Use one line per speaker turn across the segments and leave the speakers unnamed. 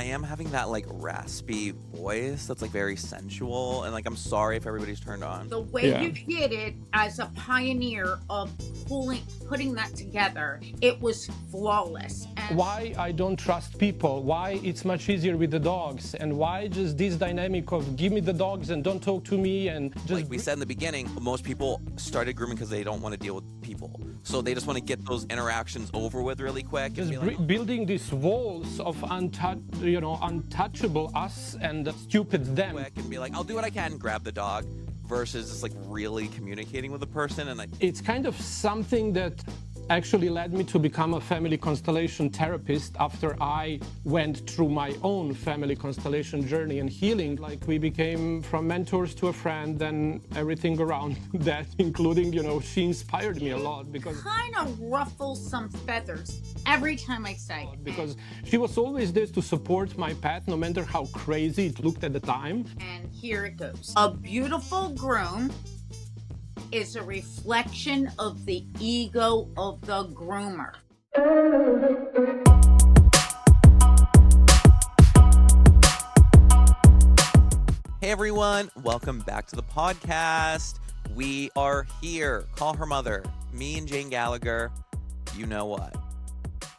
I am having that like raspy voice that's like very sensual, and like I'm sorry if everybody's turned on.
The way you did it as a pioneer of putting that together, it was flawless.
And why I don't trust people, why it's much easier with the dogs, and why just this dynamic of give me the dogs and don't talk to me, and just
like we said in the beginning, most people started grooming because they don't want to deal with people. So they just want to get those interactions over with really quick.
Just building these walls of untouchable us and stupid them.
Quick and be like, I'll do what I can, grab the dog, versus just like really communicating with the person. And
it's kind of something that actually led me to become a family constellation therapist after I went through my own family constellation journey and healing. Like we became from mentors to a friend and everything around that, including, she inspired me a lot because
kind of ruffles some feathers every time I say it.
Because she was always there to support my path, no matter how crazy it looked at the time.
And here it goes. A beautiful groom is a reflection of the ego of the groomer.
Hey everyone, welcome back to the podcast. We are here. Call her mother. Me and Jane Gallagher. You know what?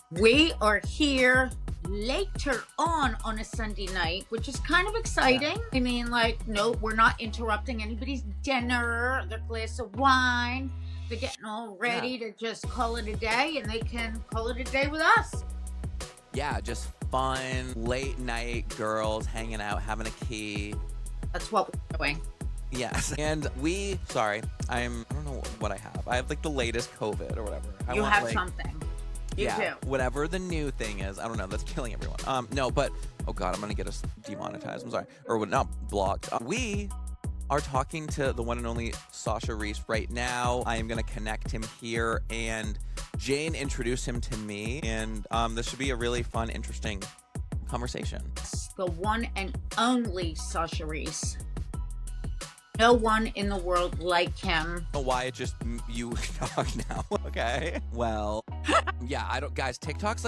We are here later on a Sunday night, which is kind of exciting. Yeah. I mean, no, we're not interrupting anybody's dinner, their glass of wine. They're getting all ready to just call it a day, and they can call it a day with us.
Yeah, just fun, late night girls hanging out, having a key.
That's what we're doing.
Yes. And I don't know what I have. I have the latest COVID or whatever.
You have something. You do.
Whatever the new thing is. I don't know. That's killing everyone. No, but, oh God, I'm going to get us demonetized. I'm sorry. Or not blocked. We are talking to the one and only Sasha Riess right now. I am going to connect him here, and Jane introduced him to me, and this should be a really fun, interesting conversation.
The one and only Sasha Riess. No one in the world like him.
Why it just you talk now? Okay. Well, yeah, guys, TikTok's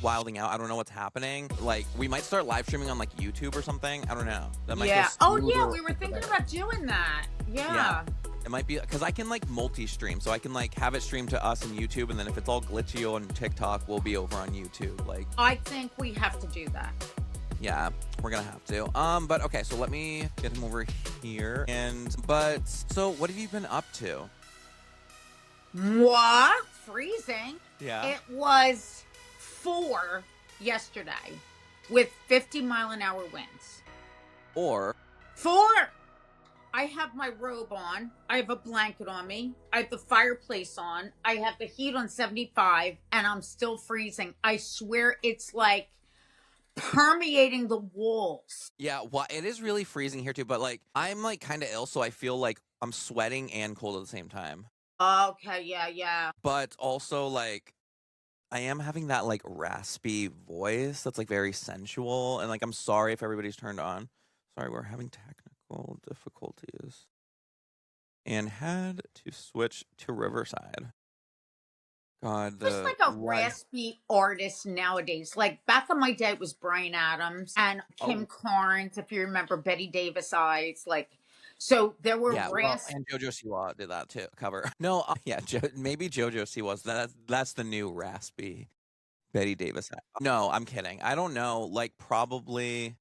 wilding out. I don't know what's happening. We might start live streaming on YouTube or something. I don't know. That might
we were thinking about doing that. Yeah.
It might be because I can multi-stream, so I can have it stream to us on YouTube, and then if it's all glitchy on TikTok, we'll be over on YouTube.
I think we have to do that.
Yeah, we're gonna have to. But okay, so let me get him over here. So what have you been up to?
Moi? Freezing.
Yeah.
It was 4 yesterday with 50-mile-an-hour winds.
Or
4. I have my robe on. I have a blanket on me. I have the fireplace on. I have the heat on 75, and I'm still freezing. I swear it's permeating the walls.
Yeah, well, it is really freezing here too, but I'm kind of ill, so I feel I'm sweating and cold at the same time.
Okay, yeah.
But also I am having that raspy voice that's very sensual, and I'm sorry if everybody's turned on. Sorry, we're having technical difficulties and had to switch to Riverside. God,
just a raspy artist nowadays. Back in my day, it was Bryan Adams and Kim Carnes, if you remember Betty Davis eyes. So there were
and JoJo Siwa did that too. Cover. No, maybe JoJo Siwa. That's the new raspy Betty Davis. No, I'm kidding. I don't know. Probably.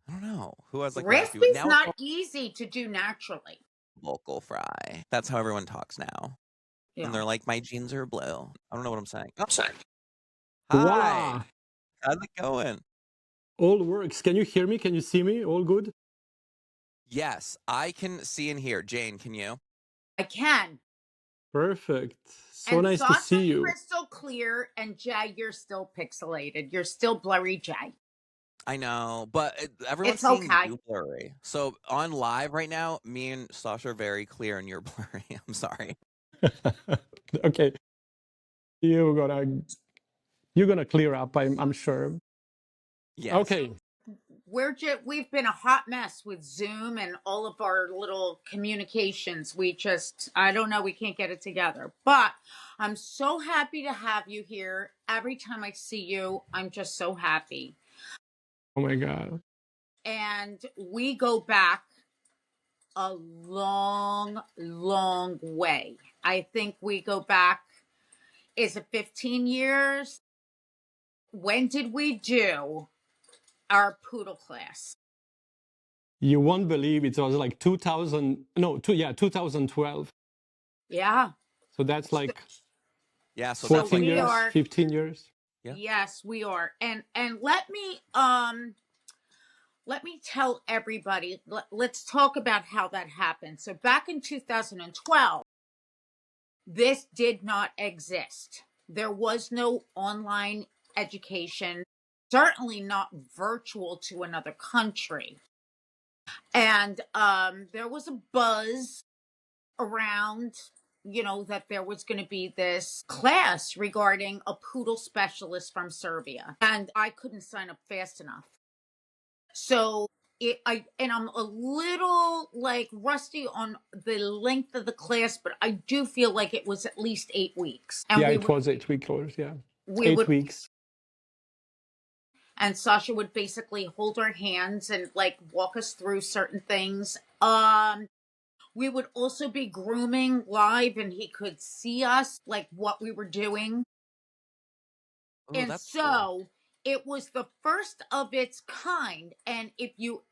I don't know who has
raspy's not easy to do naturally.
Vocal fry. That's how everyone talks now. Yeah. And they're my jeans are blue. I don't know what I'm saying. Hi.
Voila.
How's it going?
All works. Can you hear me? Can you see me? All good?
Yes, I can see and hear. Jane, can you?
I can.
Perfect. So nice to see you.
Crystal clear, and Jay, you're still pixelated. You're still blurry, Jay.
I know, but everyone's seeing you blurry. So on live right now, me and Sasha are very clear, and you're blurry. I'm sorry.
Okay, you're gonna clear up. I'm sure.
Yes.
Okay.
we've been a hot mess with Zoom and all of our little communications. I don't know, we can't get it together. But I'm so happy to have you here. Every time I see you, I'm just so happy.
Oh my God.
And we go back a long, long way. I think we go back, is it 15 years? When did we do our poodle class?
You won't believe it was like 2012.
Yeah.
So that's like
So
14
we
years,
are
15 years.
Yeah.
Yes, we are. And let me tell everybody, let's talk about how that happened. So back in 2012, this did not exist. There was no online education, certainly not virtual to another country. And there was a buzz around, that there was going to be this class regarding a poodle specialist from Serbia. And I couldn't sign up fast enough. So I'm a little like rusty on the length of the class, but I do feel like it was at least 8 weeks. And
yeah, it was 8 weeks. Yeah, 8 weeks.
And Sasha would basically hold our hands and like walk us through certain things. We would also be grooming live, and he could see us like what we were doing.
Oh,
And
that's
so
cool.
it was the first of its kind. And if you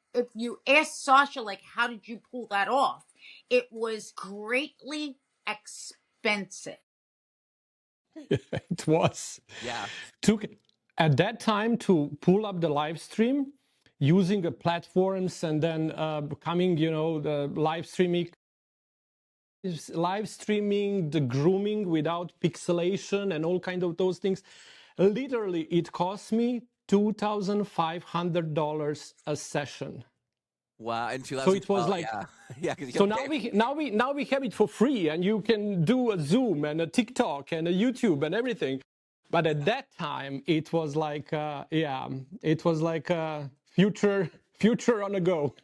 ask Sasha, like, how did you pull that off? It was greatly expensive.
It was.
Yeah.
Took at that time to pull up the live stream using the platforms and then becoming, the live streaming the grooming without pixelation and all kind of those things. Literally, it cost me $2,500 a session.
Wow. In 2012,
So it was like,
yeah.
So now we have it for free, and you can do a Zoom and a TikTok and a YouTube and everything. But at that time, it was like it was like a future on the go.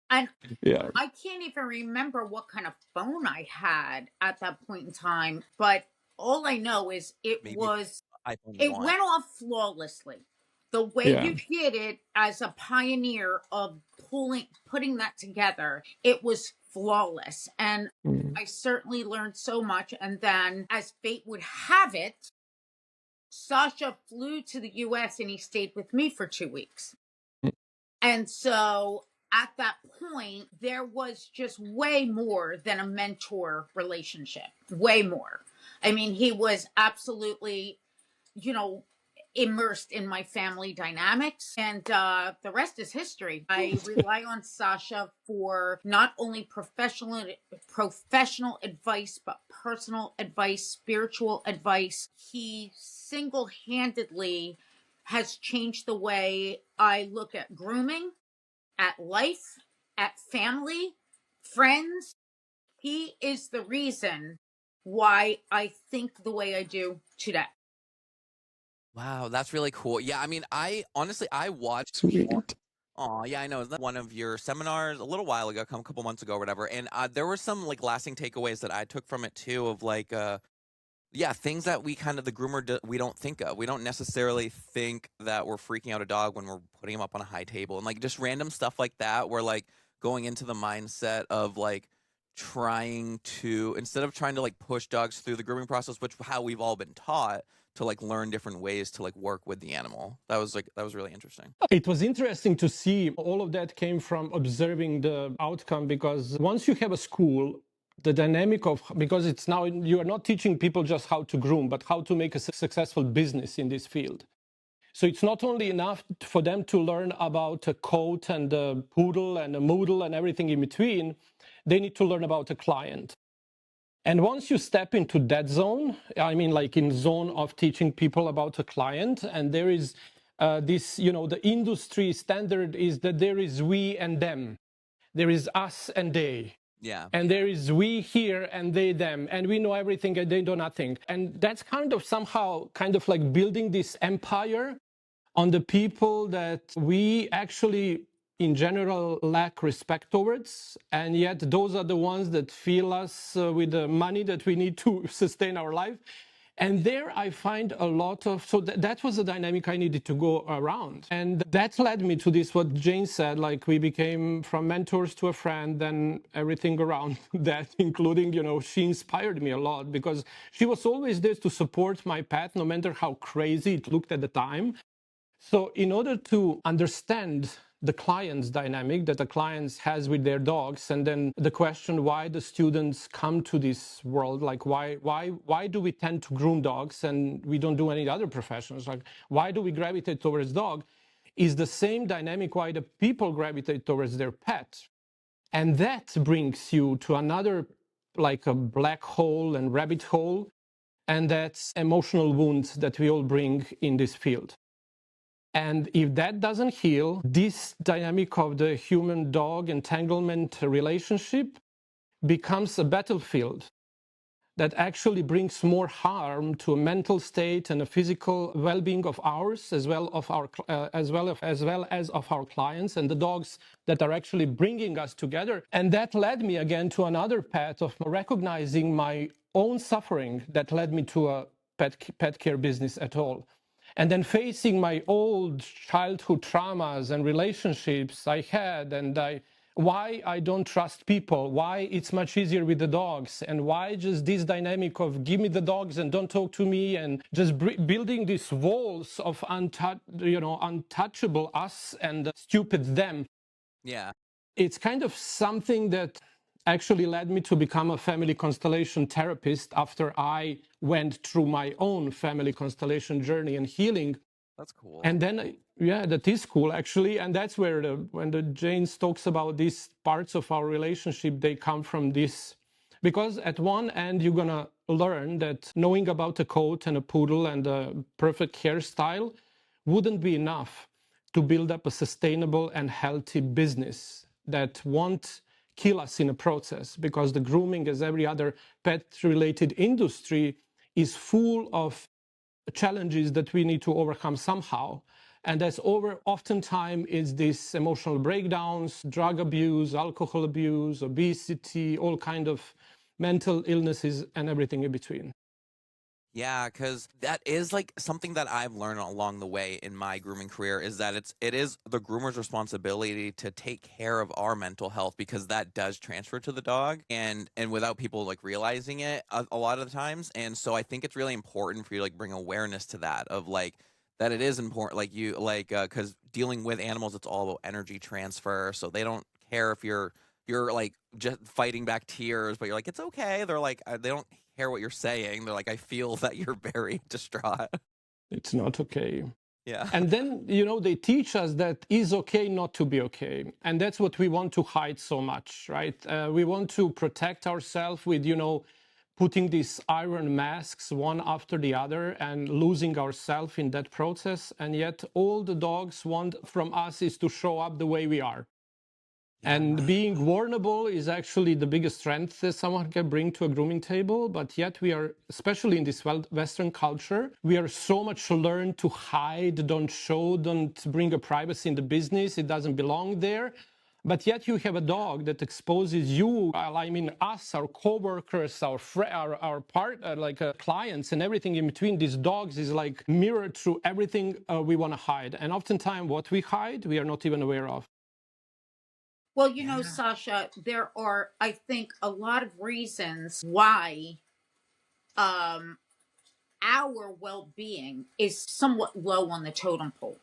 And
yeah,
I can't even remember what kind of phone I had at that point in time, but all I know is
Maybe
it
iPhone 1.
went off flawlessly. The way you did it as a pioneer of putting that together, it was flawless. And I certainly learned so much. And then, as fate would have it, Sasha flew to the US and he stayed with me for 2 weeks. And so at that point, there was just way more than a mentor relationship, way more. I mean, he was absolutely, immersed in my family dynamics, and the rest is history. I rely on Sasha for not only professional advice, but personal advice, spiritual advice. He single-handedly has changed the way I look at grooming, at life, at family, friends. He is the reason why I think the way I do today.
Wow, that's really cool. Yeah, I mean, I watched.
sweet.
Oh, yeah, I know. One of your seminars a little while ago, a couple months ago, or whatever. And there were some like lasting takeaways that I took from it too, of like, things that we kind of the groomer we don't think of. We don't necessarily think that we're freaking out a dog when we're putting him up on a high table, and like just random stuff like that. We're like going into the mindset of like instead of trying to like push dogs through the grooming process, which how we've all been taught, to like learn different ways to like work with the animal. That was really interesting.
It was interesting to see all of that came from observing the outcome, because once you have a school, the dynamic of, because it's now, you are not teaching people just how to groom, but how to make a successful business in this field. So it's not only enough for them to learn about a coat and a poodle and a moodle and everything in between. They need to learn about a client. And once you step into that zone, I mean, like in zone of teaching people about a client, and there is this, the industry standard is that there is we and them. There is us and they.
Yeah.
And there is we here and they, them. And we know everything and they know nothing. And that's kind of somehow kind of like building this empire on the people that we actually in general lack respect towards, and yet those are the ones that fill us with the money that we need to sustain our life. And there I find a lot of, so that was the dynamic I needed to go around. And that led me to this, what Jane said, like we became from mentors to a friend, then everything around that, including, she inspired me a lot because she was always there to support my path, no matter how crazy it looked at the time. So in order to understand the client's dynamic that the clients has with their dogs, and then the question why the students come to this world, like why do we tend to groom dogs and we don't do any other professions? Like why do we gravitate towards dog? Is the same dynamic why the people gravitate towards their pet. And that brings you to another, like a black hole and rabbit hole, and that's emotional wounds that we all bring in this field. And if that doesn't heal, this dynamic of the human-dog entanglement relationship becomes a battlefield that actually brings more harm to a mental state and a physical well-being of ours, as well as of our clients and the dogs that are actually bringing us together. And that led me again to another path of recognizing my own suffering that led me to a pet care business at all. And then facing my old childhood traumas and relationships I had, and why I don't trust people, why it's much easier with the dogs, and why just this dynamic of give me the dogs and don't talk to me, and just building these walls of untouchable us and stupid them.
Yeah.
It's kind of something that actually led me to become a family constellation therapist after I went through my own family constellation journey and healing.
That's cool.
And then, yeah, that is cool actually. And that's where when the James talks about these parts of our relationship, they come from this. Because at one end, you're going to learn that knowing about a coat and a poodle and a perfect hairstyle wouldn't be enough to build up a sustainable and healthy business that won't kill us in a process, because the grooming, as every other pet-related industry, is full of challenges that we need to overcome somehow. And that's oftentimes is this emotional breakdowns, drug abuse, alcohol abuse, obesity, all kind of mental illnesses and everything in between.
Yeah, because that is like something that I've learned along the way in my grooming career, is that it is the groomer's responsibility to take care of our mental health, because that does transfer to the dog, and without people like realizing it a lot of the times. And so I think it's really important for you to like bring awareness to that, of like that it is important, like you like because dealing with animals, it's all about energy transfer. So they don't care if you're like just fighting back tears, but you're like, it's okay. They're like, they don't hear what you're saying. They're like, I feel that you're very distraught.
It's not okay.
Yeah.
And then, they teach us that it's okay not to be okay. And that's what we want to hide so much, right? We want to protect ourselves with, putting these iron masks one after the other and losing ourselves in that process. And yet all the dogs want from us is to show up the way we are. And being vulnerable is actually the biggest strength that someone can bring to a grooming table. But yet we are, especially in this Western culture, we are so much learned to hide, don't show, don't bring a privacy in the business. It doesn't belong there. But yet you have a dog that exposes you, I mean us, our co-workers, our clients and everything in between. These dogs is like mirrored through everything we want to hide. And oftentimes what we hide, we are not even aware of.
Well, Sasha, there are, I think, a lot of reasons why our well-being is somewhat low on the totem pole.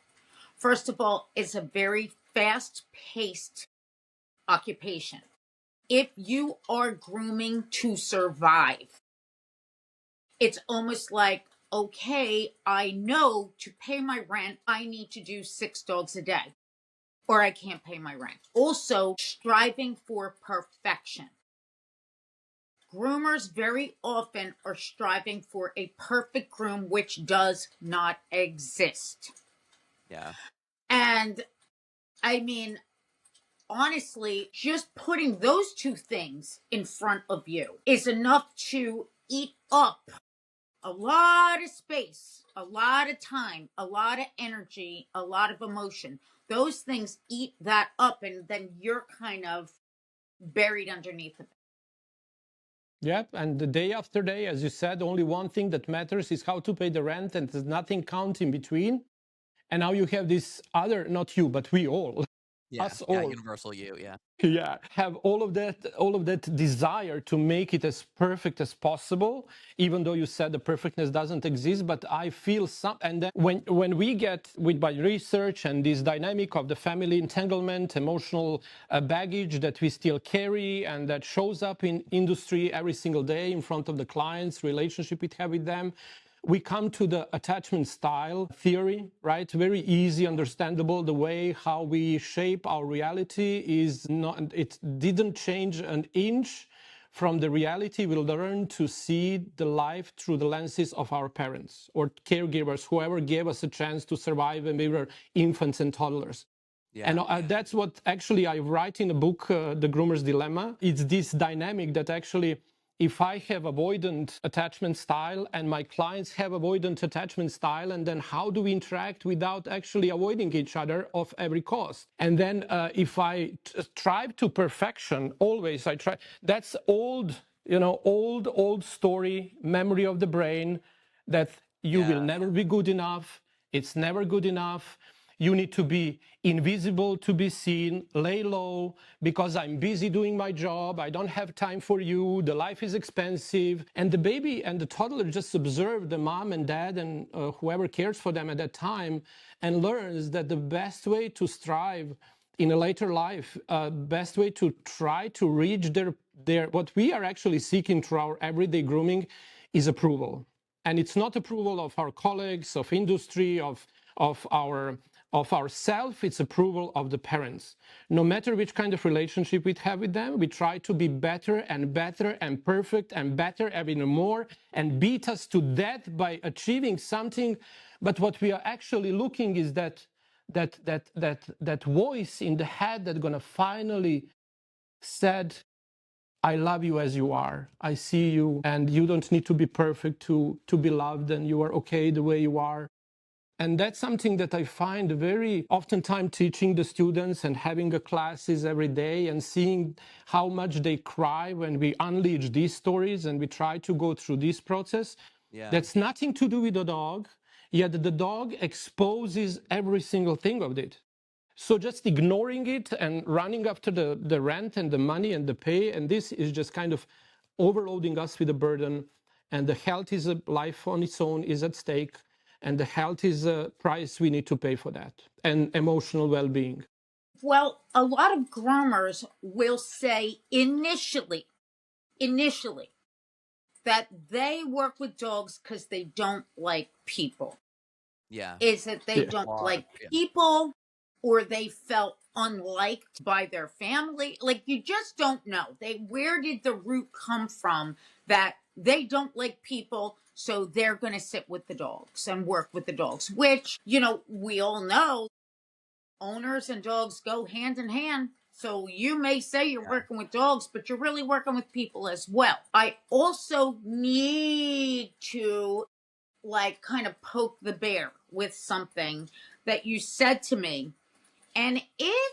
First of all, it's a very fast-paced occupation. If you are grooming to survive, it's almost like, okay, I know to pay my rent, I need to do 6 dogs a day, or I can't pay my rent. Also, striving for perfection. Groomers very often are striving for a perfect groom, which does not exist.
Yeah.
And I mean, honestly, just putting those two things in front of you is enough to eat up a lot of space, a lot of time, a lot of energy, a lot of emotion. Those things eat that up, and then you're kind of buried underneath it.
Yep, and the day after day, as you said, only one thing that matters is how to pay the rent, and there's nothing count in between. And now you have this other, not you, but we all,
Yeah,
us
yeah,
all,
universal you, yeah.
yeah, have all of that desire to make it as perfect as possible, even though you said the perfectness doesn't exist. But I feel some, and then when we get with my research and this dynamic of the family entanglement, emotional baggage that we still carry, and that shows up in industry every single day in front of the clients, relationship we have with them, we come to the attachment style theory, right? Very easy, understandable. The way how we shape our reality is not, it didn't change an inch from the reality. We learn to see the life through the lenses of our parents or caregivers, whoever gave us a chance to survive when we were infants and toddlers.
Yeah.
And that's what actually I write in the book, The Groomer's Dilemma. It's this dynamic that actually, if I have avoidant attachment style and my clients have avoidant attachment style, and then how do we interact without actually avoiding each other of every cost? And then if I strive to perfection, always I try, that's old, old story, memory of the brain, that you will never be good enough. It's never good enough. You need to be invisible to be seen, lay low, because I'm busy doing my job. I don't have time for you. The life is expensive. And the baby and the toddler just observe the mom and dad and whoever cares for them at that time and learns that the best way to strive in a later life, best way to try to reach their what we are actually seeking through our everyday grooming is approval. And it's not approval of our colleagues, of industry, of ourself, it's approval of the parents. No matter which kind of relationship we have with them, we try to be better and better and perfect and better even more and beat us to death by achieving something. But what we are actually looking is that voice in the head that's gonna finally said, I love you as you are. I see you, and you don't need to be perfect to be loved, and you are okay the way you are. And that's something that I find very oftentimes teaching the students and having the classes every day and seeing how much they cry when we unleash these stories and we try to go through this process.
Yeah.
That's nothing to do with the dog, yet the dog exposes every single thing of it. So just ignoring it and running after the rent and the money and the pay, and this is just kind of overloading us with a burden. And the health is a life on its own is at stake. And the health is a price we need to pay for that, and emotional well-being.
Well, a lot of groomers will say initially, that they work with dogs because they don't like people.
Yeah.
Is that they don't like people, or they felt unliked by their family? Like, you just don't know. Where did the root come from that they don't like people, so they're going to sit with the dogs and work with the dogs? Which, we all know owners and dogs go hand in hand. So you may say you're working with dogs, but you're really working with people as well. I also need to kind of poke the bear with something that you said to me, and it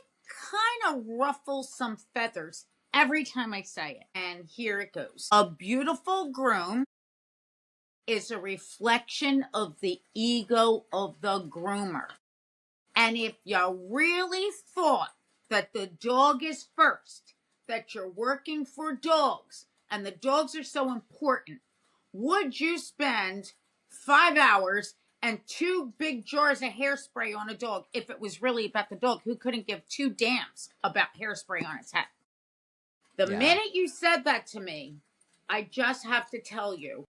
kind of ruffles some feathers every time I say it. And here it goes. A beautiful groom is a reflection of the ego of the groomer. And if you really thought that the dog is first, that you're working for dogs, and the dogs are so important, would you spend 5 hours and 2 big jars of hairspray on a dog if it was really about the dog who couldn't give 2 damns about hairspray on its head? The minute you said that to me, I just have to tell you,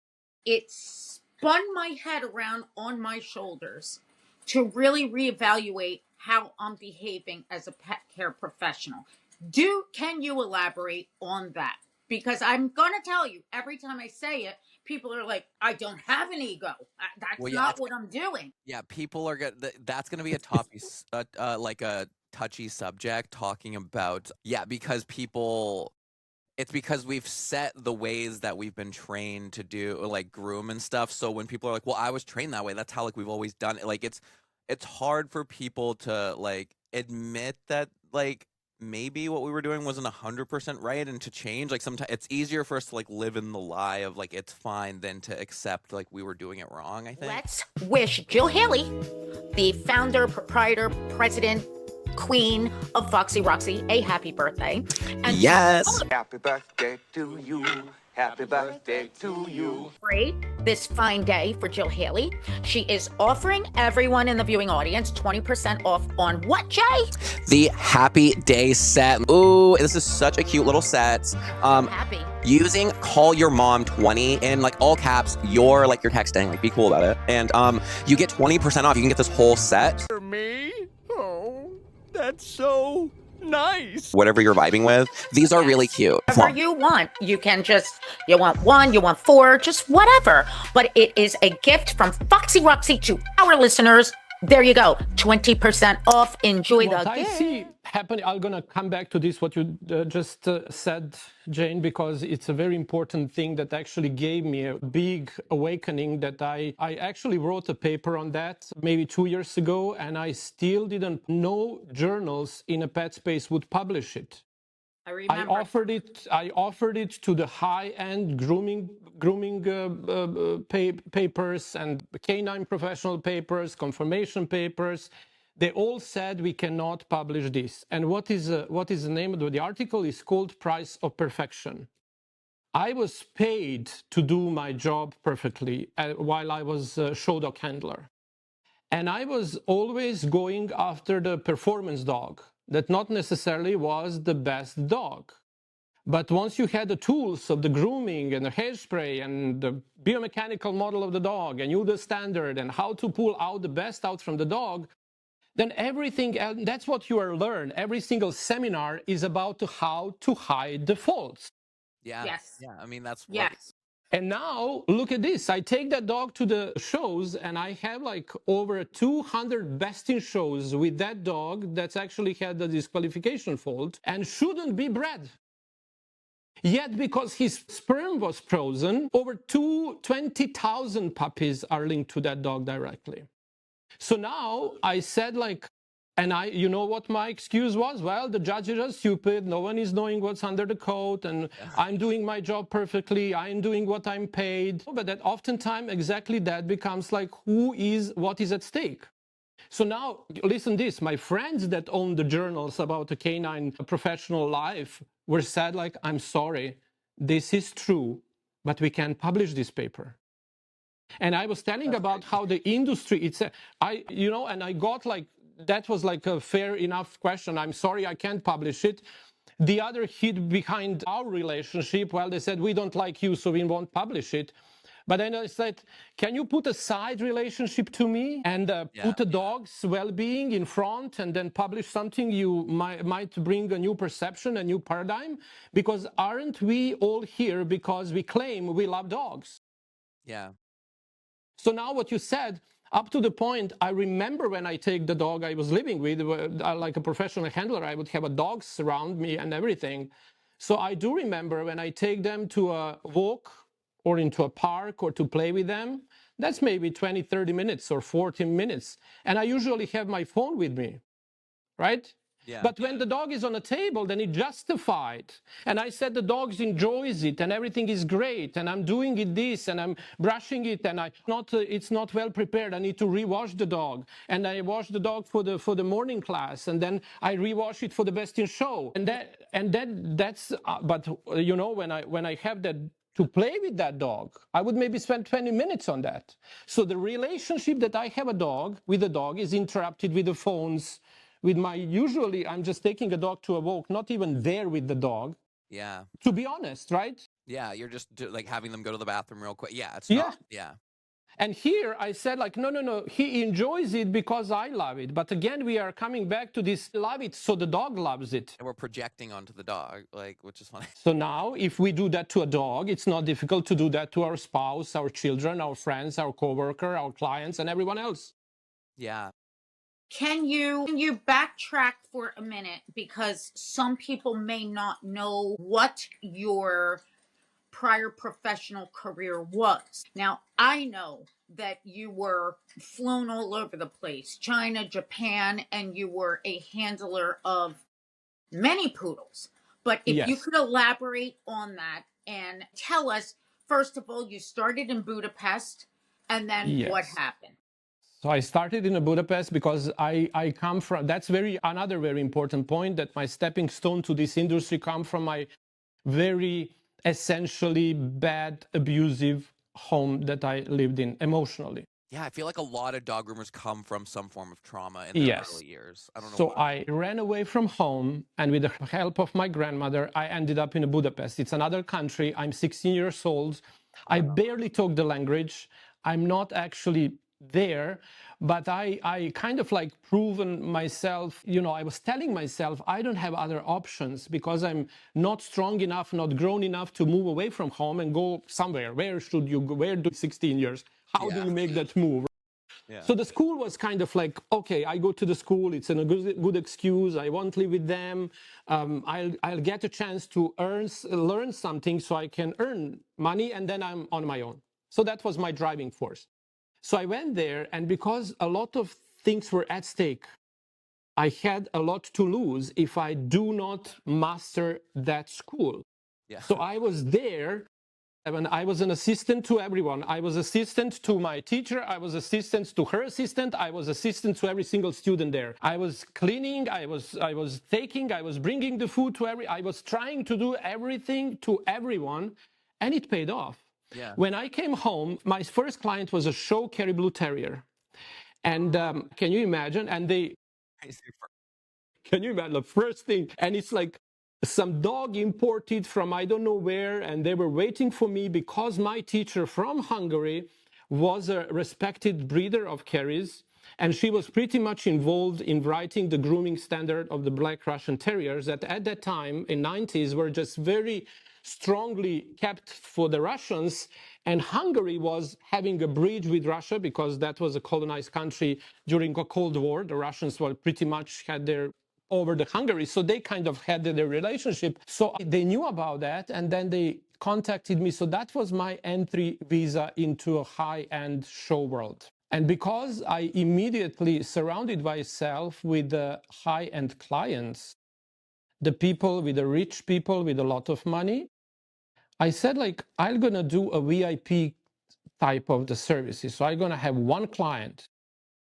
it spun my head around on my shoulders to really reevaluate how I'm behaving as a pet care professional. Can you elaborate on that? Because I'm going to tell you, every time I say it, people are like, I don't have an ego. That's not what I'm doing.
Yeah, people are that's going to be a topic, like a touchy subject, talking about, because people it's because we've set the ways that we've been trained to do, like groom and stuff. So when people are like, well, I was trained that way, that's how like we've always done it. Like it's hard for people to like admit that like maybe what we were doing wasn't 100% right and to change. Like sometimes it's easier for us to like live in the lie of like it's fine than to accept like we were doing it wrong, I think.
Let's wish Jill Haley, the founder, proprietor, president, queen of Foxy Roxy, a happy birthday. And
yes.
Happy birthday to you. Happy birthday to you.
Great. This fine day for Jill Haley. She is offering everyone in the viewing audience 20% off on what, Jay?
The Happy Day set. Ooh, this is such a cute little set.
Happy.
Using Call Your Mom 20 in like all caps, you're texting, like be cool about it. And you get 20% off. You can get this whole set.
For me? Oh, that's so nice.
Whatever you're vibing with. These are really cute.
Whatever you want. You can you want one, you want four, just whatever. But it is a gift from Foxy Roxy to our listeners. There you go. 20% off. Enjoy
What
the
I
gift.
see happening, I'm going to come back to this, what you just said, Jane, because it's a very important thing that actually gave me a big awakening that I actually wrote a paper on that maybe 2 years ago, and I still didn't know journals in a pet space would publish it.
I remember.
I offered it to the high-end grooming papers and canine professional papers, confirmation papers. They all said we cannot publish this. And what is the name of the article? Is called Price of Perfection. I was paid to do my job perfectly while I was a show dog handler. And I was always going after the performance dog that not necessarily was the best dog. But once you had the tools of the grooming and the hairspray and the biomechanical model of the dog and you the standard and how to pull out the best out from the dog, then everything, that's what you are learn. Every single seminar is about how to hide the faults.
Yeah.
Yes.
Yeah. I mean, that's what.
Yes.
And now, look at this. I take that dog to the shows, and I have like over 200 best in shows with that dog that's actually had the disqualification fault and shouldn't be bred. Yet, because his sperm was frozen, over 20,000 puppies are linked to that dog directly. So now I said you know what my excuse was? Well, the judges are stupid. No one is knowing what's under the coat, and I'm doing my job perfectly. I'm doing what I'm paid. But that oftentimes exactly that becomes like, what is at stake? So now, listen this, my friends that own the journals about the canine professional life were said like, I'm sorry, this is true, but we can't publish this paper. And I was telling about how the industry, and I got that was like a fair enough question. I'm sorry, I can't publish it. The other hit behind our relationship, well, they said, we don't like you, so we won't publish it. But then I said, can you put a side relationship to me and put the dog's well-being in front and then publish something you might bring a new perception, a new paradigm? Because aren't we all here because we claim we love dogs?
Yeah.
So now what you said, up to the point, I remember when I take the dog I was living with, like a professional handler, I would have a dog surround me and everything. So I do remember when I take them to a walk or into a park or to play with them, that's maybe 20, 30 minutes or 40 minutes. And I usually have my phone with me, right?
Yeah.
But when the dog is on a table, then it's justified. And I said the dog enjoys it and everything is great. And I'm doing it this and I'm brushing it and it's not well prepared. I need to rewash the dog. And I wash the dog for the morning class. And then I rewash it for the best in show. But you know, when I have that to play with that dog, I would maybe spend 20 minutes on that. So the relationship that I have with the dog is interrupted with the phones, usually I'm just taking a dog to a walk, not even there with the dog.
Yeah.
To be honest, right?
Yeah, you're just like having them go to the bathroom real quick. Yeah, it's
Yeah.
not. Yeah.
And here I said like, no, he enjoys it because I love it. But again, we are coming back to this love it, so the dog loves it.
And we're projecting onto the dog, which is funny.
So now if we do that to a dog, it's not difficult to do that to our spouse, our children, our friends, our coworker, our clients, and everyone else.
Yeah.
Can you backtrack for a minute, because some people may not know what your prior professional career was. Now, I know that you were flown all over the place, China, Japan, and you were a handler of many poodles. But if you
Yes.
could elaborate on that and tell us, first of all, you started in Budapest, and then what
Yes.
happened?
So I started in Budapest because I come from, that's another very important point, that my stepping stone to this industry come from my very essentially bad, abusive home that I lived in emotionally.
Yeah, I feel like a lot of dog groomers come from some form of trauma in their
Yes.
early years. I don't know
So
why.
I ran away from home, and with the help of my grandmother, I ended up in Budapest. It's another country. I'm 16 years old. I barely talk the language. I'm not actually there, but I kind of like proven myself, I was telling myself I don't have other options because I'm not strong enough, not grown enough to move away from home and go somewhere. Where should you go? Where do 16 years? How do
Yeah.
you make that move?
Yeah.
So the school was kind of like, okay, I go to the school. It's a good excuse. I won't live with them. I'll get a chance to learn something so I can earn money, and then I'm on my own. So that was my driving force. So I went there, and because a lot of things were at stake, I had a lot to lose if I do not master that school.
Yeah.
So I was there. And I was an assistant to everyone. I was assistant to my teacher. I was assistant to her assistant. I was assistant to every single student there. I was cleaning. I was bringing the food to I was trying to do everything to everyone, and it paid off.
Yeah.
When I came home, my first client was a show Kerry Blue Terrier. And can you imagine? And can you imagine the first thing? And it's like some dog imported from I don't know where, and they were waiting for me because my teacher from Hungary was a respected breeder of Kerrys, and she was pretty much involved in writing the grooming standard of the Black Russian Terriers that at that time in 90s were just very strongly kept for the Russians, and Hungary was having a breed with Russia because that was a colonized country during the Cold War. The Russians were pretty much had their over the Hungary, so they kind of had their relationship. So they knew about that, and then they contacted me. So that was my entry visa into a high-end show world. And because I immediately surrounded myself with high-end clients, the people with the rich people with a lot of money, I said, like, I'm gonna do a VIP type of the services. So I'm gonna have one client.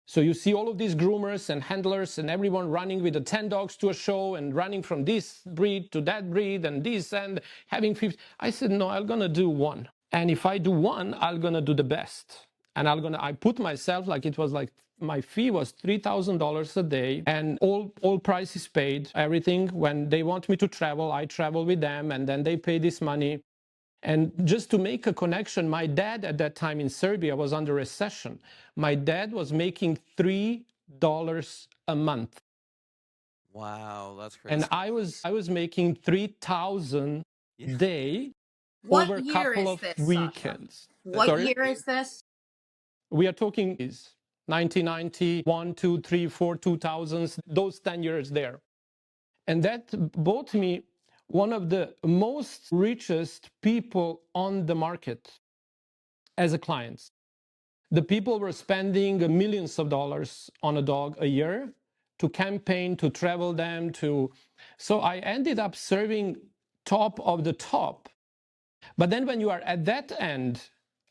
So you see all of these groomers and handlers and everyone running with the 10 dogs to a show and running from this breed to that breed and this and having 50. I said, no, I'm going to do one. And if I do one, I'm going to do the best. And I put myself like it was like my fee was $3,000 a day and all prices paid, everything. When they want me to travel, I travel with them and then they pay this money. And just to make a connection, my dad at that time in Serbia was under recession. My dad was making $3 a month.
Wow, that's crazy.
And I was making 3,000 a day over a
What year
couple
is
of
this, Sasha?
weekends.
What
Sorry?
year is this?
We are talking is 1990, 1, 2, 3, 4, 2000s, those 10 years there. And that bought me one of the most richest people on the market as a client. The people were spending millions of dollars on a dog a year to campaign, to travel them, so I ended up serving top of the top. But then when you are at that end,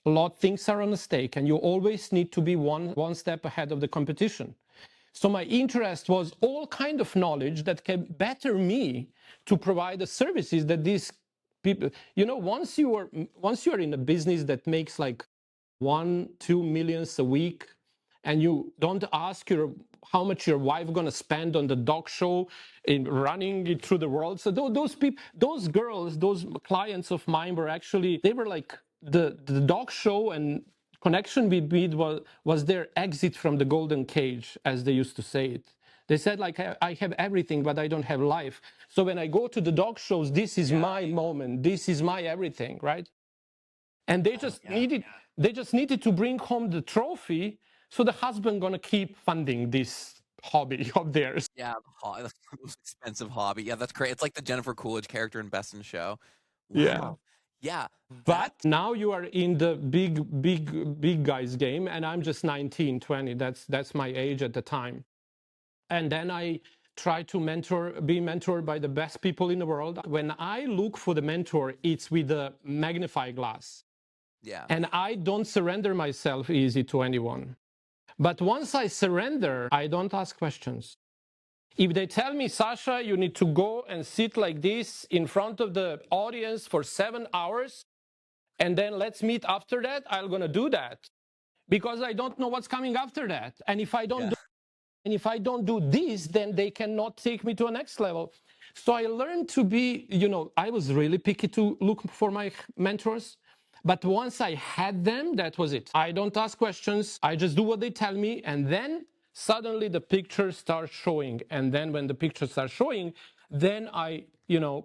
a lot of things are on stake and you always need to be one step ahead of the competition. So my interest was all kind of knowledge that can better me to provide the services that these people, once you are in a business that makes like 1-2 millions a week, and you don't ask how much your wife gonna spend on the dog show in running it through the world. So those people, those girls, those clients of mine they were like the dog show and connection with Beat was their exit from the golden cage, as they used to say it. They said, like, I have everything, but I don't have life. So when I go to the dog shows, this is my moment. This is my everything, right? And they just needed to bring home the trophy. So the husband gonna keep funding this hobby of theirs.
Yeah, that's the most expensive hobby. Yeah, that's great. It's like the Jennifer Coolidge character in Best in Show.
Yeah.
Wow. Yeah.
But now you are in the big guys game, and I'm just 19, 20. That's my age at the time. And then I try to be mentored by the best people in the world. When I look for the mentor, it's with a magnifying glass.
Yeah.
And I don't surrender myself easy to anyone. But once I surrender, I don't ask questions. If they tell me, Sasha, you need to go and sit like this in front of the audience for 7 hours, and then let's meet after that, I'm going to do that. Because I don't know what's coming after that. And if I don't do this, then they cannot take me to a next level. So I learned to be, I was really picky to look for my mentors. But once I had them, that was it. I don't ask questions. I just do what they tell me. And then suddenly the pictures start showing. And then when the pictures start showing, then I,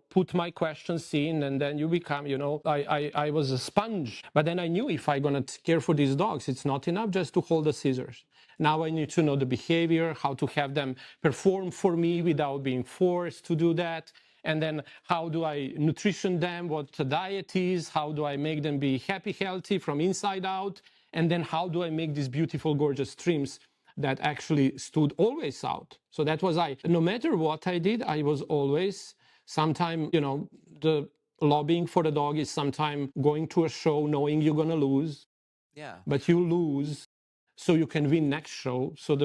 put my questions in, and then you become, I was a sponge. But then I knew if I'm going to care for these dogs, it's not enough just to hold the scissors. Now I need to know the behavior, how to have them perform for me without being forced to do that. And then how do I nutrition them, what the diet is, how do I make them be happy, healthy from inside out, and then how do I make these beautiful, gorgeous streams that actually stood always out. So that was no matter what I did, I was always, sometime, the lobbying for the dog is sometime going to a show knowing you're going to lose.
Yeah.
But you lose so you can win next show. So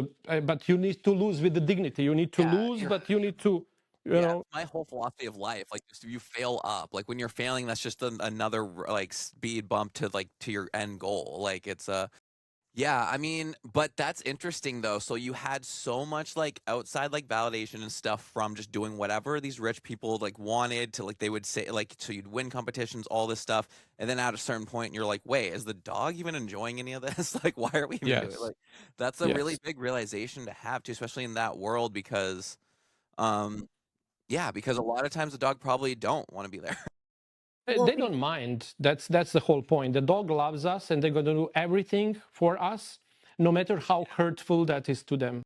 but you need to lose with the dignity. You need to lose, but you need to, you know.
My whole philosophy of life, like, just you fail up. Like, when you're failing, that's just another like speed bump to your end goal. Like, it's yeah, I mean, but that's interesting though. So you had so much like outside like validation and stuff from just doing whatever these rich people like wanted to, like they would say, like, so you'd win competitions, all this stuff, and then at a certain point you're like, wait, is the dog even enjoying any of this? Like, why are we even doing it? Like, that's a really big realization to have too, especially in that world, because yeah, because a lot of times the dog probably don't want to be there.
They don't mind. That's the whole point. The dog loves us, and they're going to do everything for us, no matter how hurtful that is to them.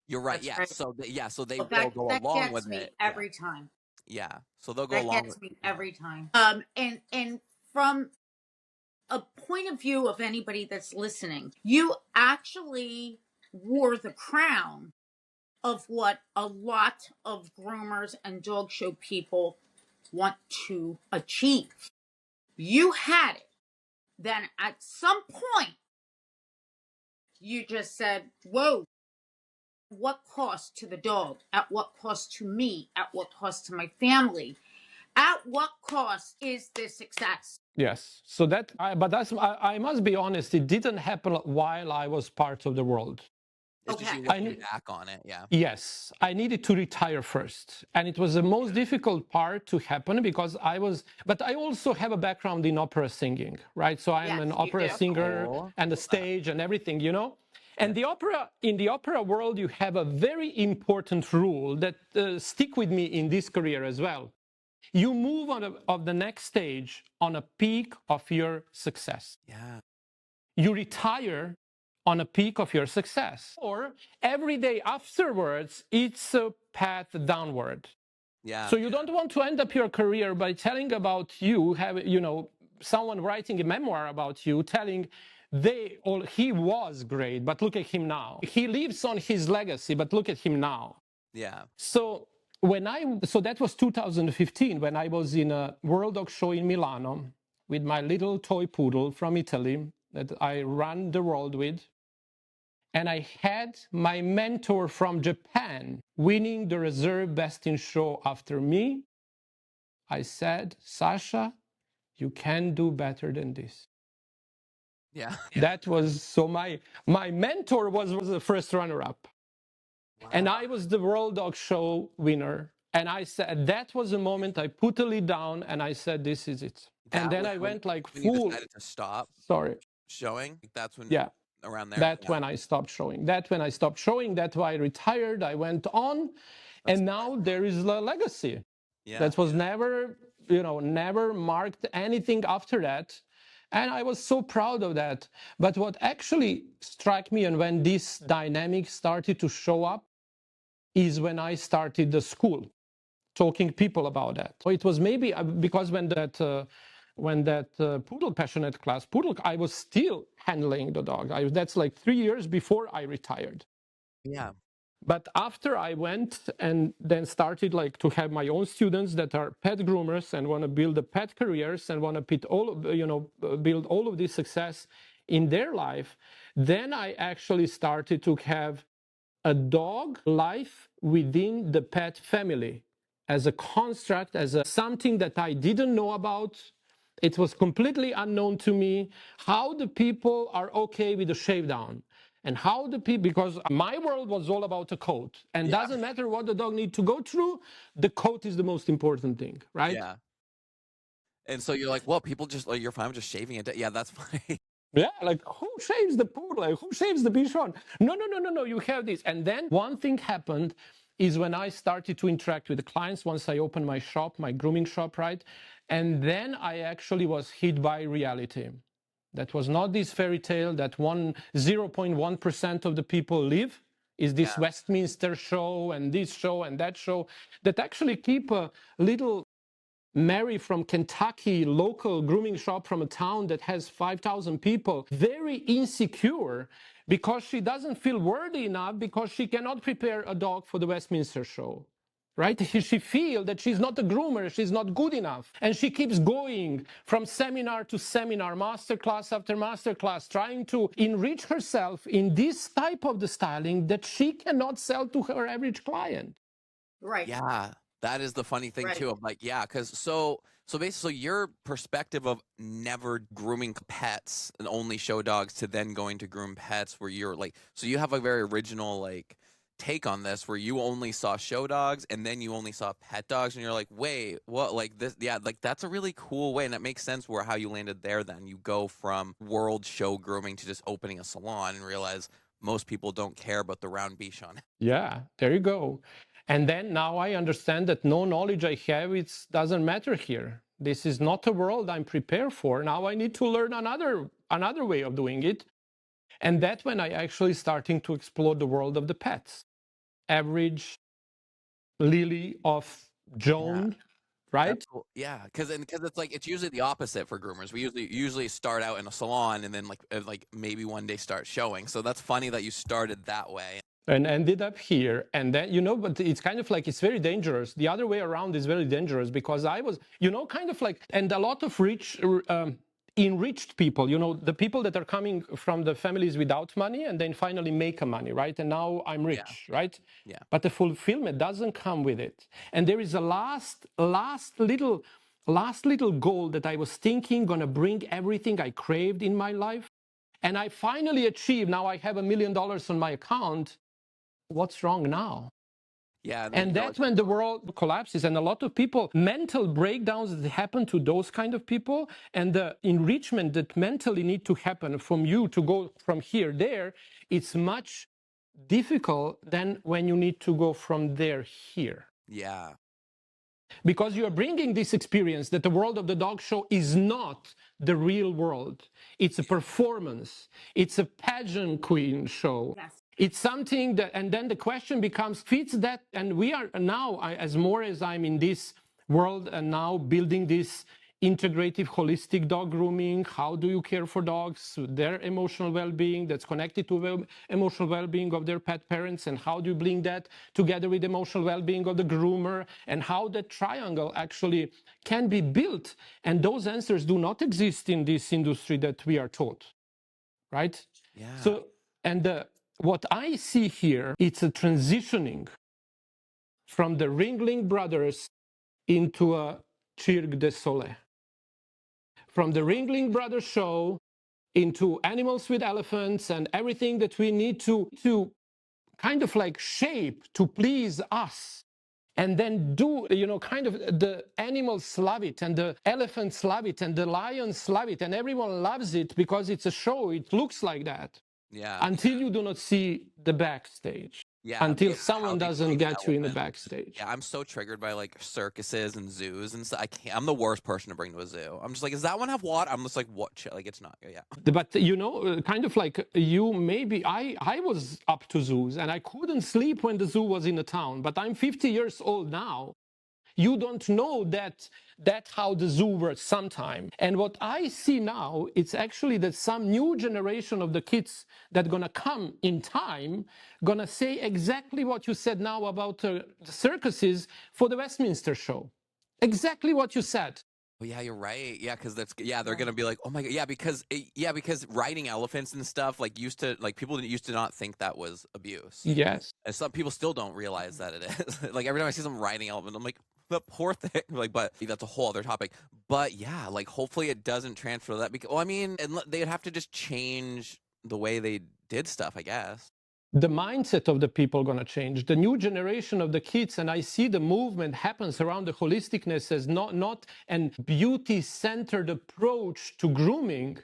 You're right. Yeah. Right. So so they will go along with it
every time.
Yeah. So they'll go along. That
gets me every time. And from a point of view of anybody that's listening, you actually wore the crown of what a lot of groomers and dog show people want to achieve. You had it. Then at some point, you just said, whoa, what cost to the dog? At what cost to me? At what cost to my family? At what cost is this success?
Yes. So I must be honest, it didn't happen while I was part of the world.
Okay. Looking back on it, yeah.
Yes, I needed to retire first. And it was the most difficult part to happen because but I also have a background in opera singing, right? So I'm an opera singer and the stage and everything, And in the opera world, you have a very important rule that stick with me in this career as well. You move on the next stage on a peak of your success.
Yeah.
You retire on a peak of your success. Or every day afterwards, it's a path downward.
Yeah.
So you don't want to end up your career by telling about someone writing a memoir about you, telling he was great, but look at him now. He lives on his legacy, but look at him now.
Yeah.
So that was 2015 when I was in a World Dog Show in Milano with my little toy poodle from Italy that I ran the world with. And I had my mentor from Japan winning the reserve best in show after me. I said, Sasha, you can do better than this.
Yeah.
That was, so my mentor was the first runner-up. Wow. And I was the World Dog Show winner. And I said, that was the moment I put the lid down and I said, this is it. And then I went like
full. You decided to stop showing? That's when...
Yeah.
Around there.
That's when I stopped showing. That's why I retired. I went on. And now there is a legacy. Yeah. That was never marked anything after that. And I was so proud of that. But what actually struck me, and when this dynamic started to show up, is when I started the school, talking people about that. So it was maybe because when that poodle passionate class, poodle, I was still handling the dog. That's like 3 years before I retired.
Yeah.
But after I went and then started like to have my own students that are pet groomers and want to build a pet careers and want to put all of, build all of this success in their life, then I actually started to have a dog life within the pet family as a construct, as something that I didn't know about. It was completely unknown to me how the people are okay with the shave down and how the people, because my world was all about the coat, and doesn't matter what the dog needs to go through, the coat is the most important thing, right?
Yeah. And so you're like, well, people just, like, you're fine with just shaving it. Yeah, that's fine.
Yeah, like who shaves the poodle? Like, who shaves the bichon? No. You have this. And then one thing happened is when I started to interact with the clients, once I opened my shop, my grooming shop, right? And then I actually was hit by reality. That was not this fairy tale that 0.1% of the people live, is this Westminster show and this show and that show, that actually keep a little Mary from Kentucky, local grooming shop from a town that has 5,000 people, very insecure because she doesn't feel worthy enough because she cannot prepare a dog for the Westminster show. Right? She feels that she's not a groomer, she's not good enough. And she keeps going from seminar to seminar, masterclass after masterclass, trying to enrich herself in this type of the styling that she cannot sell to her average client.
Right.
Yeah. That is the funny thing too. Of like, yeah, because so basically your perspective of never grooming pets and only show dogs to then going to groom pets, where you're like, so you have a very original like take on this, where you only saw show dogs and then you only saw pet dogs, and you're like, wait, what? Like this? Yeah, like that's a really cool way, and that makes sense where how you landed there. Then you go from world show grooming to just opening a salon and realize most people don't care about the round bichon.
Yeah, there you go. And then now I understand that no knowledge I have, it doesn't matter here. This is not a world I'm prepared for. Now I need to learn another way of doing it. And that's when I actually starting to explore the world of the pets. Average Lily of Joan, right?
Cool. Yeah, because it's like it's usually the opposite for groomers. We usually start out in a salon and then like maybe one day start showing. So that's funny that you started that way.
And ended up here. And then, but it's kind of like, it's very dangerous. The other way around is very dangerous because I was, kind of like, and a lot of enriched people, the people that are coming from the families without money and then finally make a money, right? And now I'm rich, right?
Yeah.
But the fulfillment doesn't come with it. And there is a last little goal that I was thinking gonna bring everything I craved in my life. And I finally achieved, now I have $1 million on my account. What's wrong now?
Yeah.
And that's when the world collapses. And a lot of people, mental breakdowns that happen to those kind of people, and the enrichment that mentally need to happen from you to go from here, there, it's much difficult than when you need to go from there, here.
Yeah.
Because you are bringing this experience that the world of the dog show is not the real world. It's a performance. It's a pageant queen show.
Yes.
It's something that, and then the question becomes, fits that? And we are now, as more as I'm in this world and now building this integrative, holistic dog grooming, how do you care for dogs, their emotional well-being that's connected to emotional well-being of their pet parents, and how do you bring that together with emotional well-being of the groomer, and how that triangle actually can be built. And those answers do not exist in this industry that we are taught, right?
Yeah.
So, and what I see here, it's a transitioning from the Ringling Brothers into a Cirque du Soleil. From the Ringling Brothers show into Animals with Elephants and everything that we need to kind of like shape to please us. And then do, kind of the animals love it, and the elephants love it, and the lions love it, and everyone loves it because it's a show. It looks like that.
Yeah.
Until you do not see the backstage.
Yeah,
until
it's how
someone
they
doesn't
treat
get you in the
elephants.
backstage.
Yeah, I'm so triggered by like circuses and zoos and stuff. I can't. I'm the worst person to bring to a zoo. I'm just like, does that one have water? I'm just like, what? Like, it's not. Yeah.
But you know, kind of like you, maybe I was up to zoos and I couldn't sleep when the zoo was in the town. But I'm 50 years old now. You don't know that how the zoo works sometime. And what I see now, it's actually that some new generation of the kids that gonna come in time, gonna say exactly what you said now about the circuses for the Westminster show. Exactly what you said.
Well, yeah, you're right. Yeah, because they're gonna be like, oh my god, because riding elephants and stuff like used to like people used to not think that was abuse,
Yes.
and some people still don't realize that it is. Like every time I see someone riding elephant, I'm like, the poor thing. Like, but that's a whole other topic. But yeah, like hopefully it doesn't transfer to that because well, I mean, and they'd have to just change the way they did stuff, I guess.
The mindset of the people going to change. The new generation of the kids, and I see the movement happens around the holisticness as not an beauty-centered approach to grooming,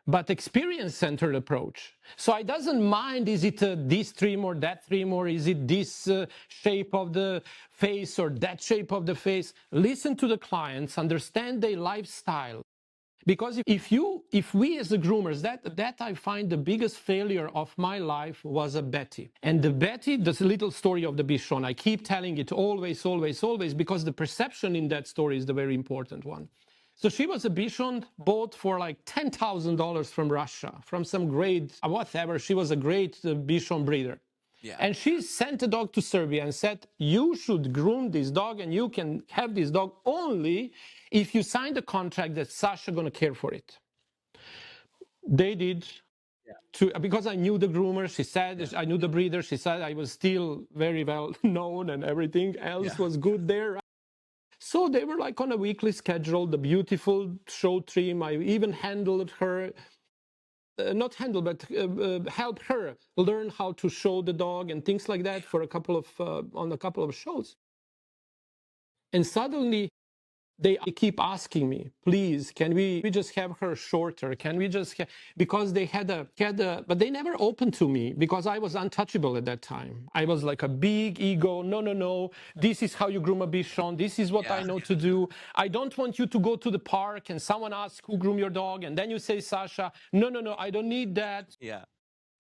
but experience-centered approach. So I doesn't mind, is it this trim or that trim, or is it this shape of the face or that shape of the face? Listen to the clients, understand their lifestyle. Because if we as the groomers, that I find the biggest failure of my life was a Betty. And the Betty, this little story of the Bichon, I keep telling it always, always, always, because the perception in that story is the very important one. So she was a Bichon bought for like $10,000 from Russia, from some great, whatever, she was a great Bichon breeder.
Yeah.
And she sent a dog to Serbia and said, you should groom this dog and you can have this dog only if you sign the contract that Sasha going to care for it. They did. Yeah. Because I knew the groomer, she said, yeah. I knew the breeder, she said I was still very well known and everything else was good there. So they were like on a weekly schedule, the beautiful show trim. I even handled her. Not handle, but help her learn how to show the dog and things like that for on a couple of shows. And suddenly they keep asking me, please, can we just have her shorter? Can we just, because they had but they never opened to me because I was untouchable at that time. I was like a big ego. No. This is how you groom a Bichon. This is what I know to do. I don't want you to go to the park and someone asks who groom your dog. And then you say, Sasha, no, I don't need that.
Yeah.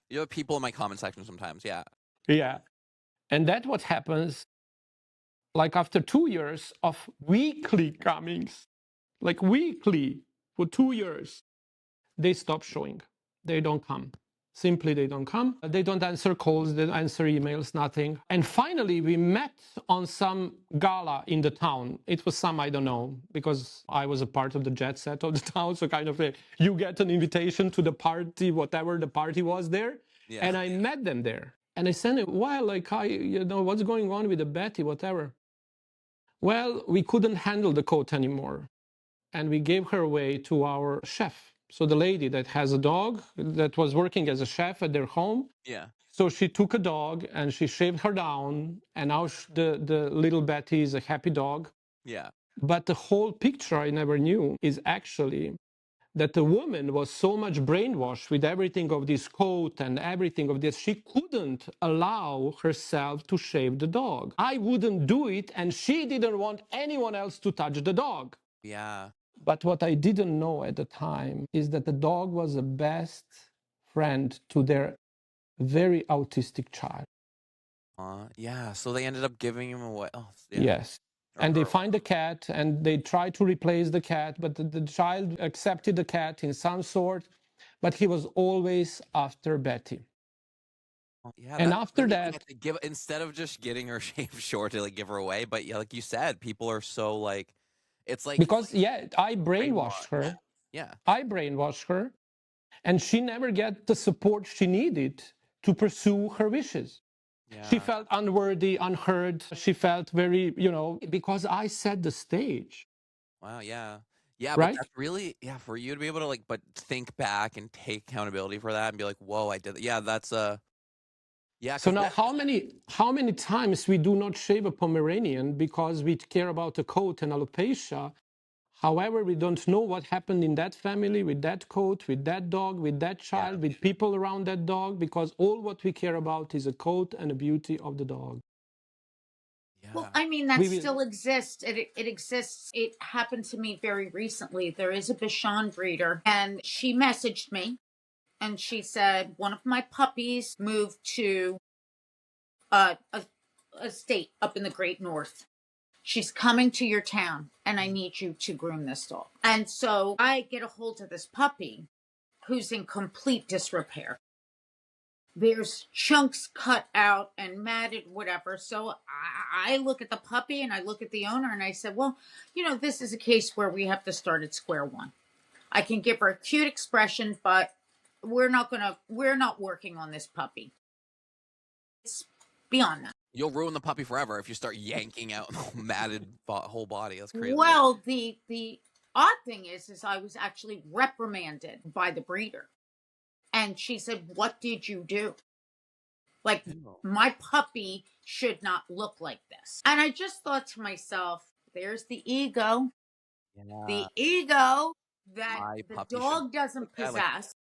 You have people in my comment section sometimes. Yeah.
Yeah. And that's what happens. Like after 2 years of weekly comings, like weekly for 2 years, they stop showing. They don't come. Simply, they don't come. They don't answer calls, they don't answer emails, nothing. And finally, we met on some gala in the town. It was some, I don't know, because I was a part of the jet set of the town. So kind of, you get an invitation to the party, whatever the party was there. Yeah. And I met them there. And I said, well, like, what's going on with the Betty, whatever. Well, we couldn't handle the coat anymore. And we gave her away to our chef. So the lady that has a dog that was working as a chef at their home.
Yeah.
So she took a dog and she shaved her down. And now the little Betty is a happy dog.
Yeah.
But the whole picture I never knew is actually that the woman was so much brainwashed with everything of this coat and everything of this, she couldn't allow herself to shave the dog. I wouldn't do it, and she didn't want anyone else to touch the dog.
Yeah.
But what I didn't know at the time is that the dog was the best friend to their very autistic child.
Yeah, so they ended up giving him away. Oh, yeah.
Yes. And they find the cat and they try to replace the cat, but the child accepted the cat in some sort, but he was always after Betty.
Yeah,
and after
really
that,
instead of just getting her shaved short to like give her away, but yeah, like you said, people are so like, it's like
because I brainwashed her.
Yeah,
I brainwashed her, and she never get the support she needed to pursue her wishes. Yeah. She felt unworthy, unheard. She felt very, because I set the stage.
Wow, yeah. Yeah,
right?
But that's really, for you to be able to but think back and take accountability for that and be like, whoa, I did that. Yeah, that's yeah.
So now how many times we do not shave a Pomeranian because we care about a coat and alopecia? However, we don't know what happened in that family, with that coat, with that dog, with that child, with people around that dog, because all what we care about is a coat and the beauty of the dog.
Well, I mean, that
We will-
still exists. It exists. It happened to me very recently. There is a Bichon breeder, and she messaged me, and she said one of my puppies moved to a state up in the Great North. She's coming to your town, and I need you to groom this dog. And so I get a hold of this puppy who's in complete disrepair. There's chunks cut out and matted, whatever. So I look at the puppy and I look at the owner and I said, well, this is a case where we have to start at square one. I can give her a cute expression, but we're not working on this puppy. It's beyond that.
You'll ruin the puppy forever if you start yanking out the matted whole body. That's crazy.
Well, the odd thing is I was actually reprimanded by the breeder. And she said, what did you do? Like, my puppy should not look like this. And I just thought to myself, there's the ego.
Yeah.
The ego that
My
the
puppy
dog doesn't
Yeah,
possess.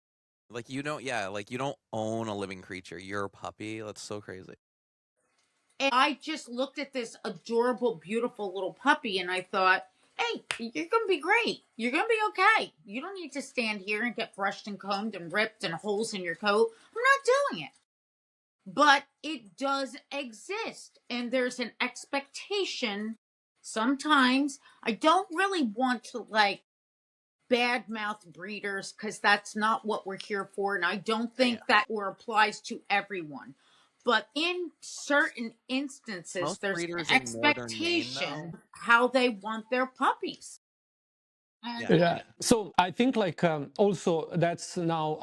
like you don't own a living creature. You're a puppy. That's so crazy.
And I just looked at this adorable, beautiful little puppy and I thought, hey, you're going to be great. You're going to be okay. You don't need to stand here and get brushed and combed and ripped and holes in your coat. I'm not doing it. But it does exist. And there's an expectation. Sometimes I don't really want to badmouth breeders because that's not what we're here for. And I don't think that applies to everyone. But in certain instances,
Most
there's an
breeders ignore their name,
expectation
though.
how they want their puppies. And
Yeah. So I think also that's now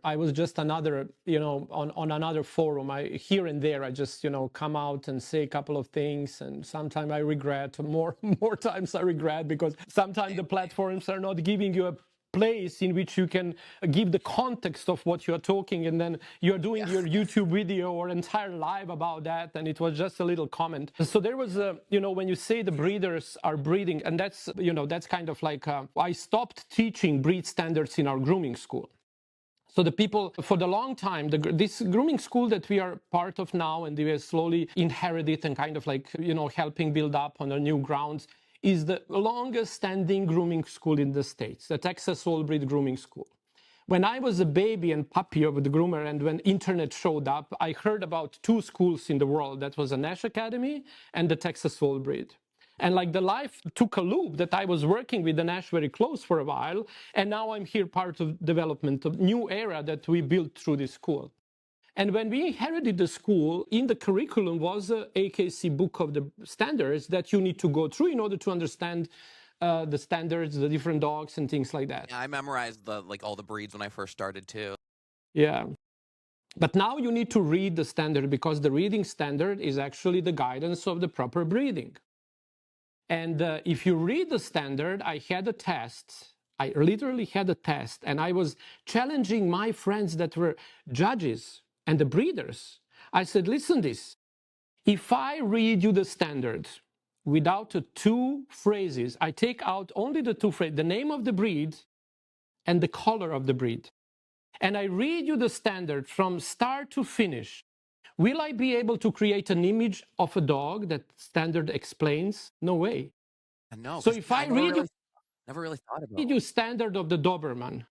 I was just on another forum. Here and there, I just, come out and say a couple of things. And sometimes I regret more times I regret because sometimes the platforms are not giving you a place in which you can give the context of what you're talking, and then you're doing your YouTube video or entire live about that, and it was just a little comment. So there was when you say the breeders are breeding, and that's kind of like I stopped teaching breed standards in our grooming school. So the people, for the long time, this grooming school that we are part of now, and we are slowly inherited and kind of helping build up on the new grounds, is the longest standing grooming school in the States, the Texas All-Breed Grooming School. When I was a baby and puppy of the groomer, and when internet showed up, I heard about two schools in the world. That was the Nash Academy and the Texas All-Breed. And the life took a loop that I was working with the Nash very close for a while. And now I'm here part of development of new era that we built through this school. And when we inherited the school, in the curriculum was a AKC book of the standards that you need to go through in order to understand the standards, the different dogs and things like that.
Yeah, I memorized all the breeds when I first started too.
Yeah. But now you need to read the standard because the reading standard is actually the guidance of the proper breeding. And if you read the standard, I had a test. I literally had a test, and I was challenging my friends that were judges and the breeders. I said, listen this, if I read you the standard without the two phrases, I take out only the two phrases, the name of the breed and the color of the breed, and I read you the standard from start to finish, will I be able to create an image of a dog that standard explains? No way.
No,
So if I read you,
never really thought about
read you standard of the Doberman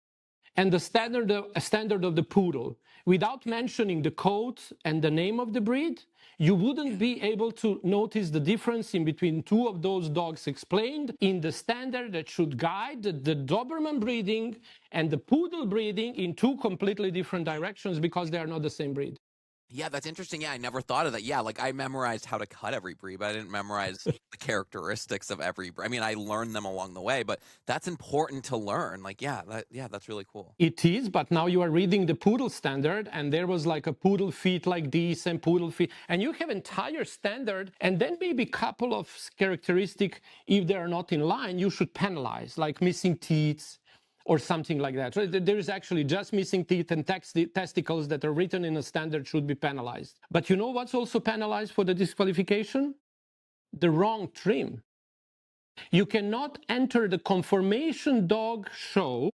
and the standard of the Poodle without mentioning the coat and the name of the breed, you wouldn't be able to notice the difference in between two of those dogs explained in the standard that should guide the Doberman breeding and the Poodle breeding in two completely different directions because they are not the same breed.
Yeah, that's interesting. Yeah, I never thought of that. Yeah, I memorized how to cut every breed, but I didn't memorize the characteristics of every breed. I mean, I learned them along the way, but that's important to learn. That's really cool.
It is, but now you are reading the Poodle standard, and there was a Poodle feet like this and Poodle feet, and you have entire standard, and then maybe a couple of characteristics, if they are not in line, you should penalize, like missing teeth, or something like that. So there is actually just missing teeth and testicles that are written in a standard should be penalized. But you know what's also penalized for the disqualification? The wrong trim. You cannot enter the conformation dog show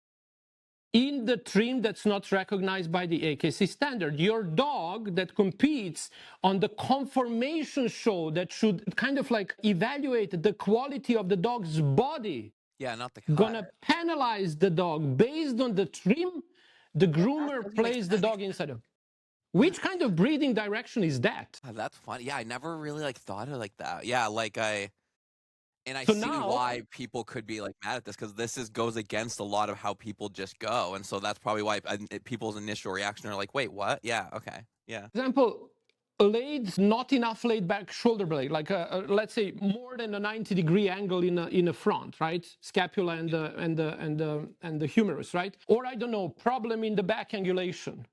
in the trim that's not recognized by the AKC standard. Your dog that competes on the conformation show that should kind of like evaluate the quality of the dog's body,
Yeah, not the cut.
gonna penalize the dog based on the trim the groomer placed the dog inside of. Which kind of breeding direction is that?
That's funny. Yeah, I never really like thought of it like that. Yeah, like I
So
see
now-
why people could be like mad at this, because this goes against a lot of how people just go, and so that's probably why people's initial reaction are like, "Wait, what? Yeah, okay, yeah."
Example, not enough laid back shoulder blade, like let's say more than a 90-degree angle in the front, right? Scapula and the humerus, right? Or I don't know, problem in the back angulation,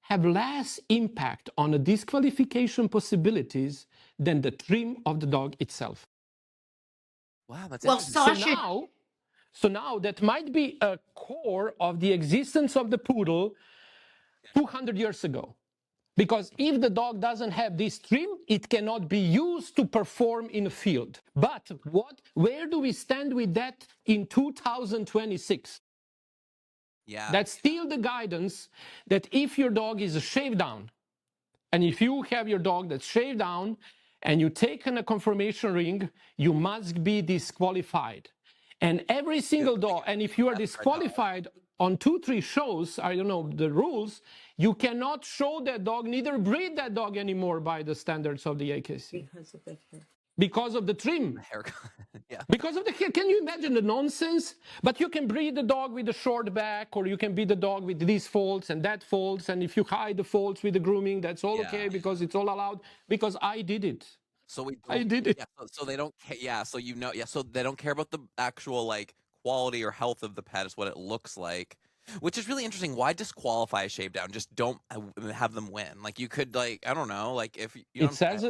have less impact on the disqualification possibilities than the trim of the dog itself.
Wow, that's
Well,
interesting.
Sasha,
So now that might be a core of the existence of the poodle 200 years ago. Because if the dog doesn't have this trim, it cannot be used to perform in a field. But where do we stand with that in 2026?
Yeah,
That's still the guidance that if your dog is a shave down, and if you have your dog that's shaved down and you take a conformation ring, you must be disqualified. And every single dog, and if you are disqualified on 2-3 shows, I don't know the rules, you cannot show that dog, neither breed that dog anymore by the standards of the AKC. Because of the trim.
haircut. Yeah.
Because of the hair. Can you imagine the nonsense? But you can breed the dog with a short back, or you can breed the dog with these folds and that folds. And if you hide the folds with the grooming, that's all okay because it's all allowed. Because I did it.
So
I did it.
Yeah, so they don't care. Yeah, so so they don't care about the actual like quality or health of the pet. Is what it looks like, which is really interesting. Why disqualify a shave down? Just don't have them win. Like you could like I don't know. Like if you know
It says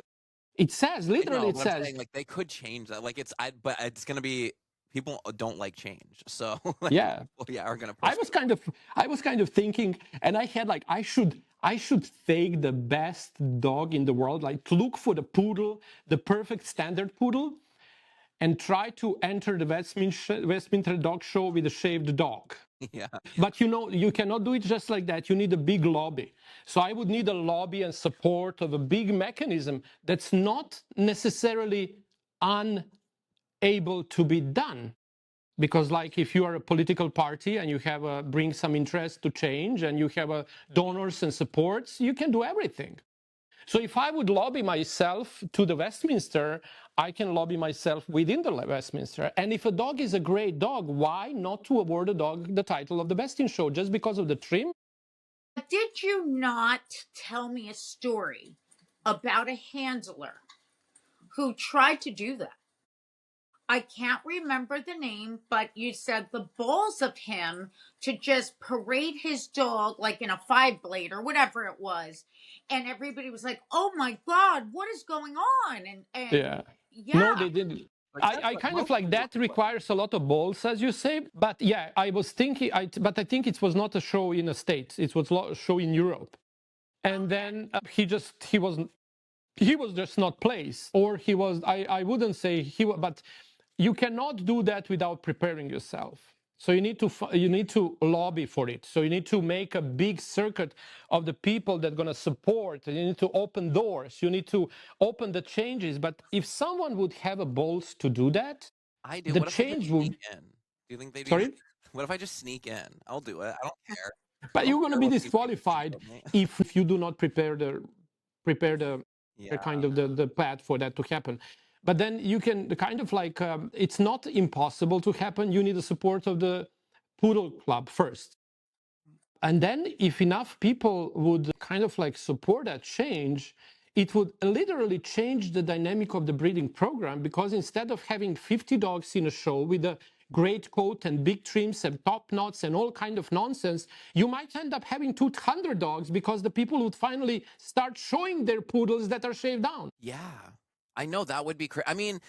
it says literally. It
I'm
says
saying, like they could change that. Like but it's gonna be people don't like change. So like,
yeah.
people, are gonna.
I was kind of thinking, and I had like I should take the best dog in the world, like look for the poodle, the perfect standard poodle, and try to enter the Westminster Dog Show with a shaved dog.
Yeah.
But you cannot do it just like that. You need a big lobby. So I would need a lobby and support of a big mechanism that's not necessarily unable to be done. Because like if you are a political party and you have bring some interest to change and you have donors and supports, you can do everything. So if I would lobby myself to the Westminster, I can lobby myself within the Westminster. And if a dog is a great dog, why not to award a dog the title of the best in show just because of the trim?
did you not tell me a story about a handler who tried to do that? I can't remember the name, but you said the balls of him to just parade his dog like in a 5-blade or whatever it was. And everybody was like, oh my God, what is going on? And
yeah. No, they didn't. I kind of like that requires a lot of balls, as you say. But yeah, I was thinking, but I think it was not a show in the States. It was a show in Europe. And then he was just not placed. Or he was, I wouldn't say he was, but you cannot do that without preparing yourself. So you need to lobby for it. So you need to make a big circuit of the people that are going to support. You need to open doors. You need to open the changes. But if someone would have a balls to do that,
I do.
The
What if I just
change would.
sneak in? Do you think they do?
Sorry?
What if I just sneak in? I'll do it. I don't care.
But you're going to be
what people
disqualified
think of
if you do not prepare the
Yeah.
kind of the path for that to happen. But then you can kind of like it's not impossible to happen. You need the support of the Poodle Club first. And then if enough people would kind of like support that change, it would literally change the dynamic of the breeding program, because instead of having 50 dogs in a show with a great coat and big trims and top knots and all kind of nonsense, you might end up having 200 dogs because the people would finally start showing their poodles that are shaved down.
Yeah, I know that would be crazy. I mean,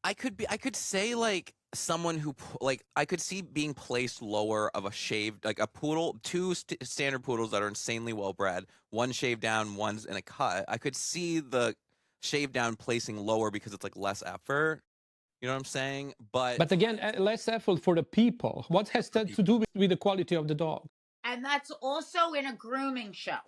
I could say like someone who like I could see being placed lower of a shaved, like a poodle, two standard poodles that are insanely well bred, one shaved down, one's in a cut. I could see the shaved down placing lower because it's like less effort. You know what I'm saying? But
But again, less effort for the people. What has that to do with the quality of the dog?
And that's also in a grooming show.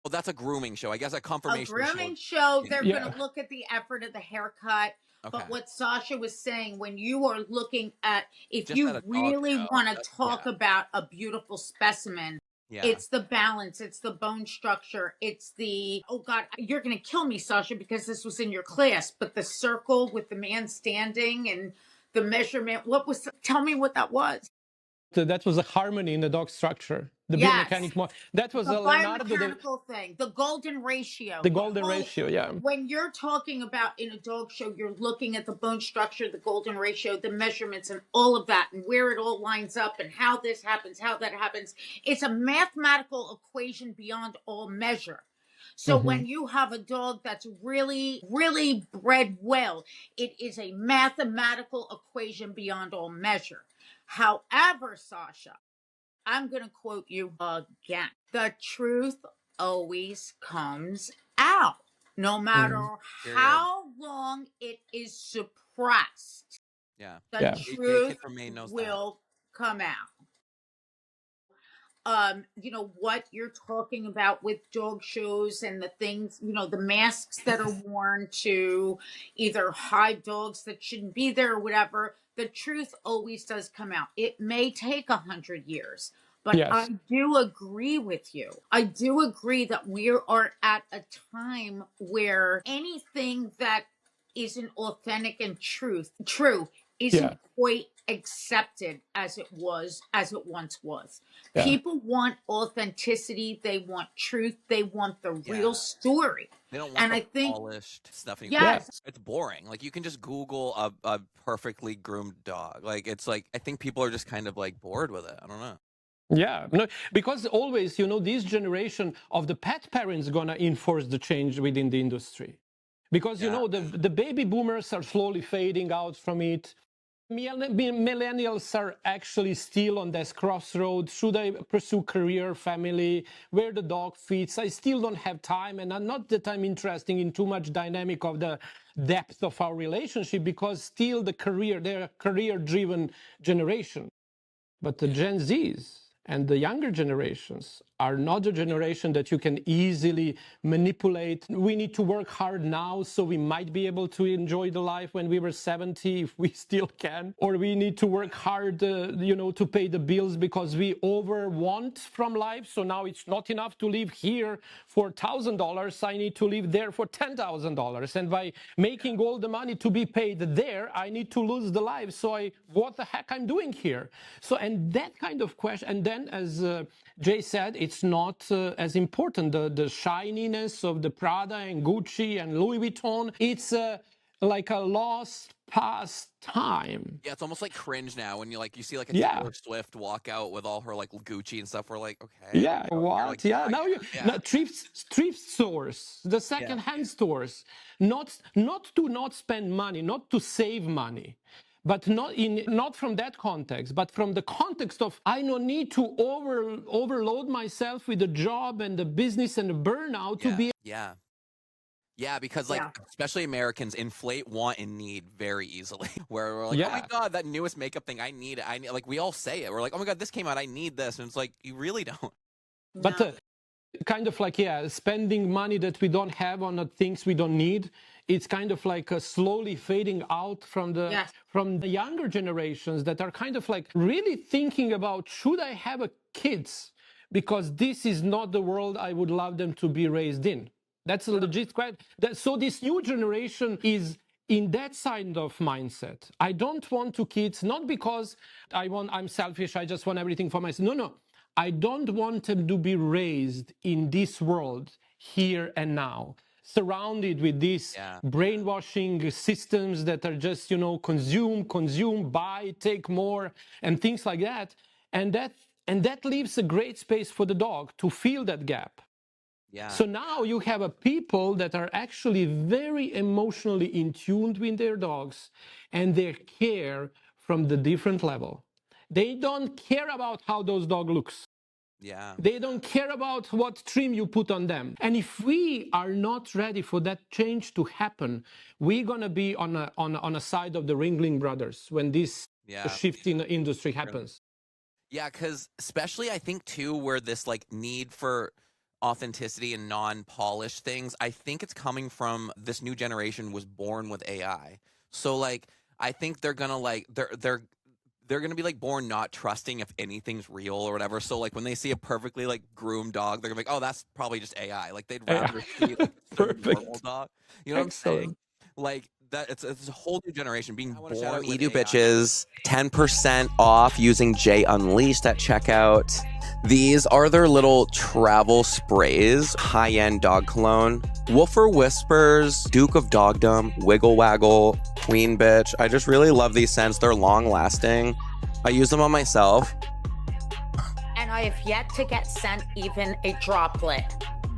well, that's a grooming show. I guess a
A
confirmation
grooming
show.
show, they're
Yeah.
going to look at the effort of the haircut.
Okay.
But what Sasha was saying, when you are looking at, if
Just
you
at a dog
really
show.
want to talk
Yeah.
about a beautiful specimen,
Yeah.
it's the balance, it's the bone structure, it's the, oh God, you're going to kill me, Sasha, because this was in your class, but the circle with the man standing and the measurement, tell me what that was.
That was a harmony in the dog structure. The
Yes.
biomechanic. That was
The
a Leonardo,
biomechanical thing, the golden ratio.
the golden
whole-
ratio, yeah.
When you're talking about in a dog show, you're looking at the bone structure, the golden ratio, the measurements, and all of that, and where it all lines up, and how this happens, how that happens. It's a mathematical equation beyond all measure. So when you have a dog that's really, really bred well, it is a mathematical equation beyond all measure. However, Sasha, I'm going to quote you again. The truth always comes out, no matter how long it is suppressed.
Yeah.
The
Yeah.
truth
From Maine knows
will come out. You know, what you're talking about with dog shows and the things, you know, the masks that are worn to either hide dogs that shouldn't be there or whatever, the truth always does come out. It may take 100 years, but
Yes.
I do agree with you. I do agree that we are at a time where anything that isn't authentic and true isn't quite accepted as it once was.
Yeah.
People want authenticity, they want truth, they want the real story.
They don't want
And
the
I think
polished stuff anymore.
yes,
It's boring. Like you can just Google a perfectly groomed dog. Like it's like I think people are just kind of like bored with it. I don't know.
Yeah, no, because always, you know, this generation of the pet parents gonna enforce the change within the industry. Because, you know, the baby boomers are slowly fading out from it. Millennials are actually still on this crossroad. Should I pursue career, family, where the dog fits? I still don't have time, and not that I'm interested in too much dynamic of the depth of our relationship, because still they're a career-driven generation. But the Gen Zs and the younger generations are not a generation that you can easily manipulate. We need to work hard now, so we might be able to enjoy the life when we were 70, if we still can. Or we need to work hard, you know, to pay the bills because we over want from life. So now it's not enough to live here for $1,000. I need to live there for $10,000. And by making all the money to be paid there, I need to lose the life. So what the heck I'm doing here? So, and that kind of question, and then as Jay said, it's not as important. The shininess of the Prada and Gucci and Louis Vuitton, it's like a lost past time.
Yeah, it's almost like cringe now when you see like a Taylor Swift walk out with all her like Gucci and stuff. We're like, okay.
Yeah, what?
Like,
yeah, now you thrift stores, the second-hand stores, not to not spend money, not to save money. But not from that context, but from the context of I don't need to overload myself with the job and the business and the burnout to be.
Yeah, because like especially Americans inflate want and need very easily. Where we're like, oh my God, that newest makeup thing, I need it. Like we all say it. We're like, oh my God, this came out, I need this, and it's like you really don't.
But kind of like spending money that we don't have on the things we don't need. It's kind of like slowly fading out from the younger generations that are kind of like really thinking about, should I have kids? Because this is not the world I would love them to be raised in. That's a legit question. So this new generation is in that side of mindset. I don't want kids, not because I'm selfish, I just want everything for myself. No. I don't want them to be raised in this world here and now, surrounded with these brainwashing systems that are just, you know, consume, buy, take more, and things like that. And that leaves a great space for the dog to fill that gap. Yeah. So now you have people that are actually very emotionally in tune with their dogs, and they care from the different level. They don't care about how those dog looks.
Yeah.
They don't care about what trim you put on them. And if we are not ready for that change to happen, we're going to be on a side of the Ringling Brothers when this
Yeah.
shift in the industry happens.
Yeah, because especially I think too, where this like need for authenticity and non-polished things, I think it's coming from this new generation was born with AI. So like I think they're gonna like they're gonna be like born not trusting if anything's real or whatever. So like when they see a perfectly like groomed dog, they're gonna be like, oh, that's probably just AI. Like they'd rather see like a normal
Perfect.
dog. You know what I'm saying?
Excellent.
Like that it's a whole new generation being born with
Edu
AI.
bitches, 10% off using Jay Unleashed at checkout. These are their little travel sprays, high-end dog cologne. Woofer Whispers, Duke of Dogdom, Wiggle Waggle, Queen Bitch. I just really love these scents. They're long-lasting. I use them on myself.
And I have yet to get sent even a droplet.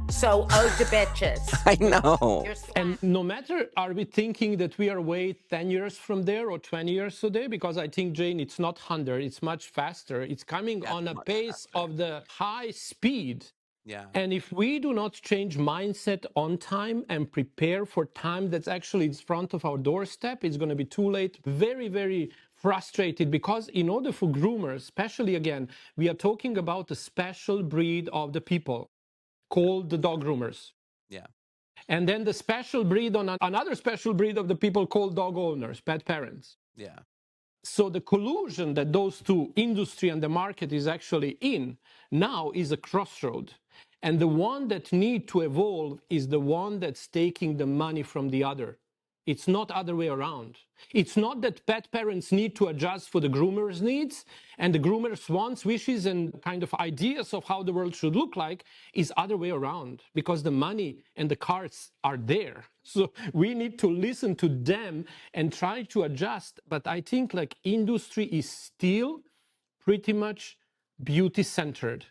So, oh, the bitches.
I know.
You're slack.
And no matter are we thinking that we are way 10 years from there or 20 years today, because I think, Jane, it's not 100, it's much faster. It's coming on a
much
pace of the high speed.
Yeah.
And if we do not change mindset on time and prepare for time that's actually in front of our doorstep, it's going to be too late. Very, very frustrated, because in order for groomers, especially again, we are talking about a special breed of the people called the dog groomers.
Yeah.
And then the special breed on another special breed of the people called dog owners, pet parents.
Yeah.
So the collusion that those two, industry and the market, is actually in now is a crossroad. And the one that need to evolve is the one that's taking the money from the other. It's not other way around. It's not that pet parents need to adjust for the groomers' needs and the groomers' wants, wishes, and kind of ideas of how the world should look like is other way around, because the money and the cards are there. So we need to listen to them and try to adjust. But I think like industry is still pretty much beauty centered.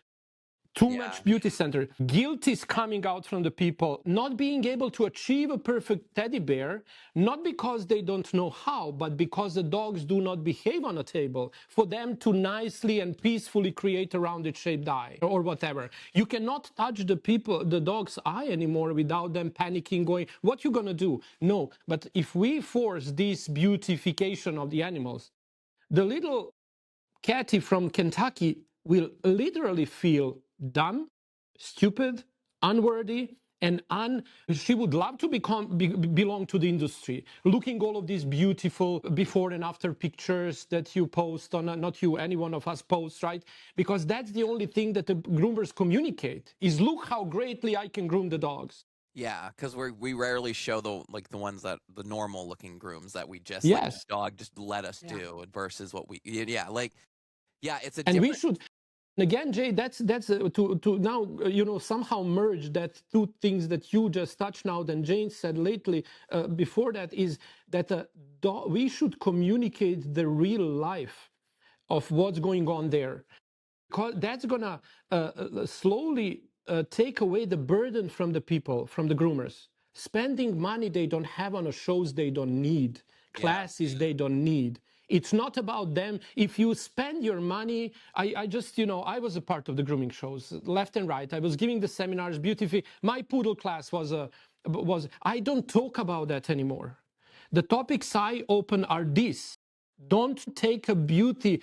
Too much beauty center. Guilt is coming out from the people, not being able to achieve a perfect teddy bear, not because they don't know how, but because the dogs do not behave on a table for them to nicely and peacefully create a rounded shaped eye or whatever. You cannot touch the dog's eye anymore without them panicking, going, what you gonna do? No, but if we force this beautification of the animals, the little Cathy from Kentucky will literally feel dumb, stupid, unworthy, and she would love to belong to the industry. Looking all of these beautiful before and after pictures that you post on, not you, any one of us posts, right? Because that's the only thing that the groomers communicate is, look how greatly I can groom the dogs.
Yeah, because we rarely show the ones that the normal looking grooms that we just
Yes.
like the dog just let us do versus what we it's a
And
different.
we should. Again, Jay, that's to now somehow merge that two things that you just touched now. And Jane said lately before that is that we should communicate the real life of what's going on there, because that's gonna slowly take away the burden from the people, from the groomers, spending money they don't have on shows they don't need, classes they don't need. It's not about them. If you spend your money, I just, I was a part of the grooming shows, left and right. I was giving the seminars, beautifully. My poodle class was, I don't talk about that anymore. The topics I open are this. Don't take a beauty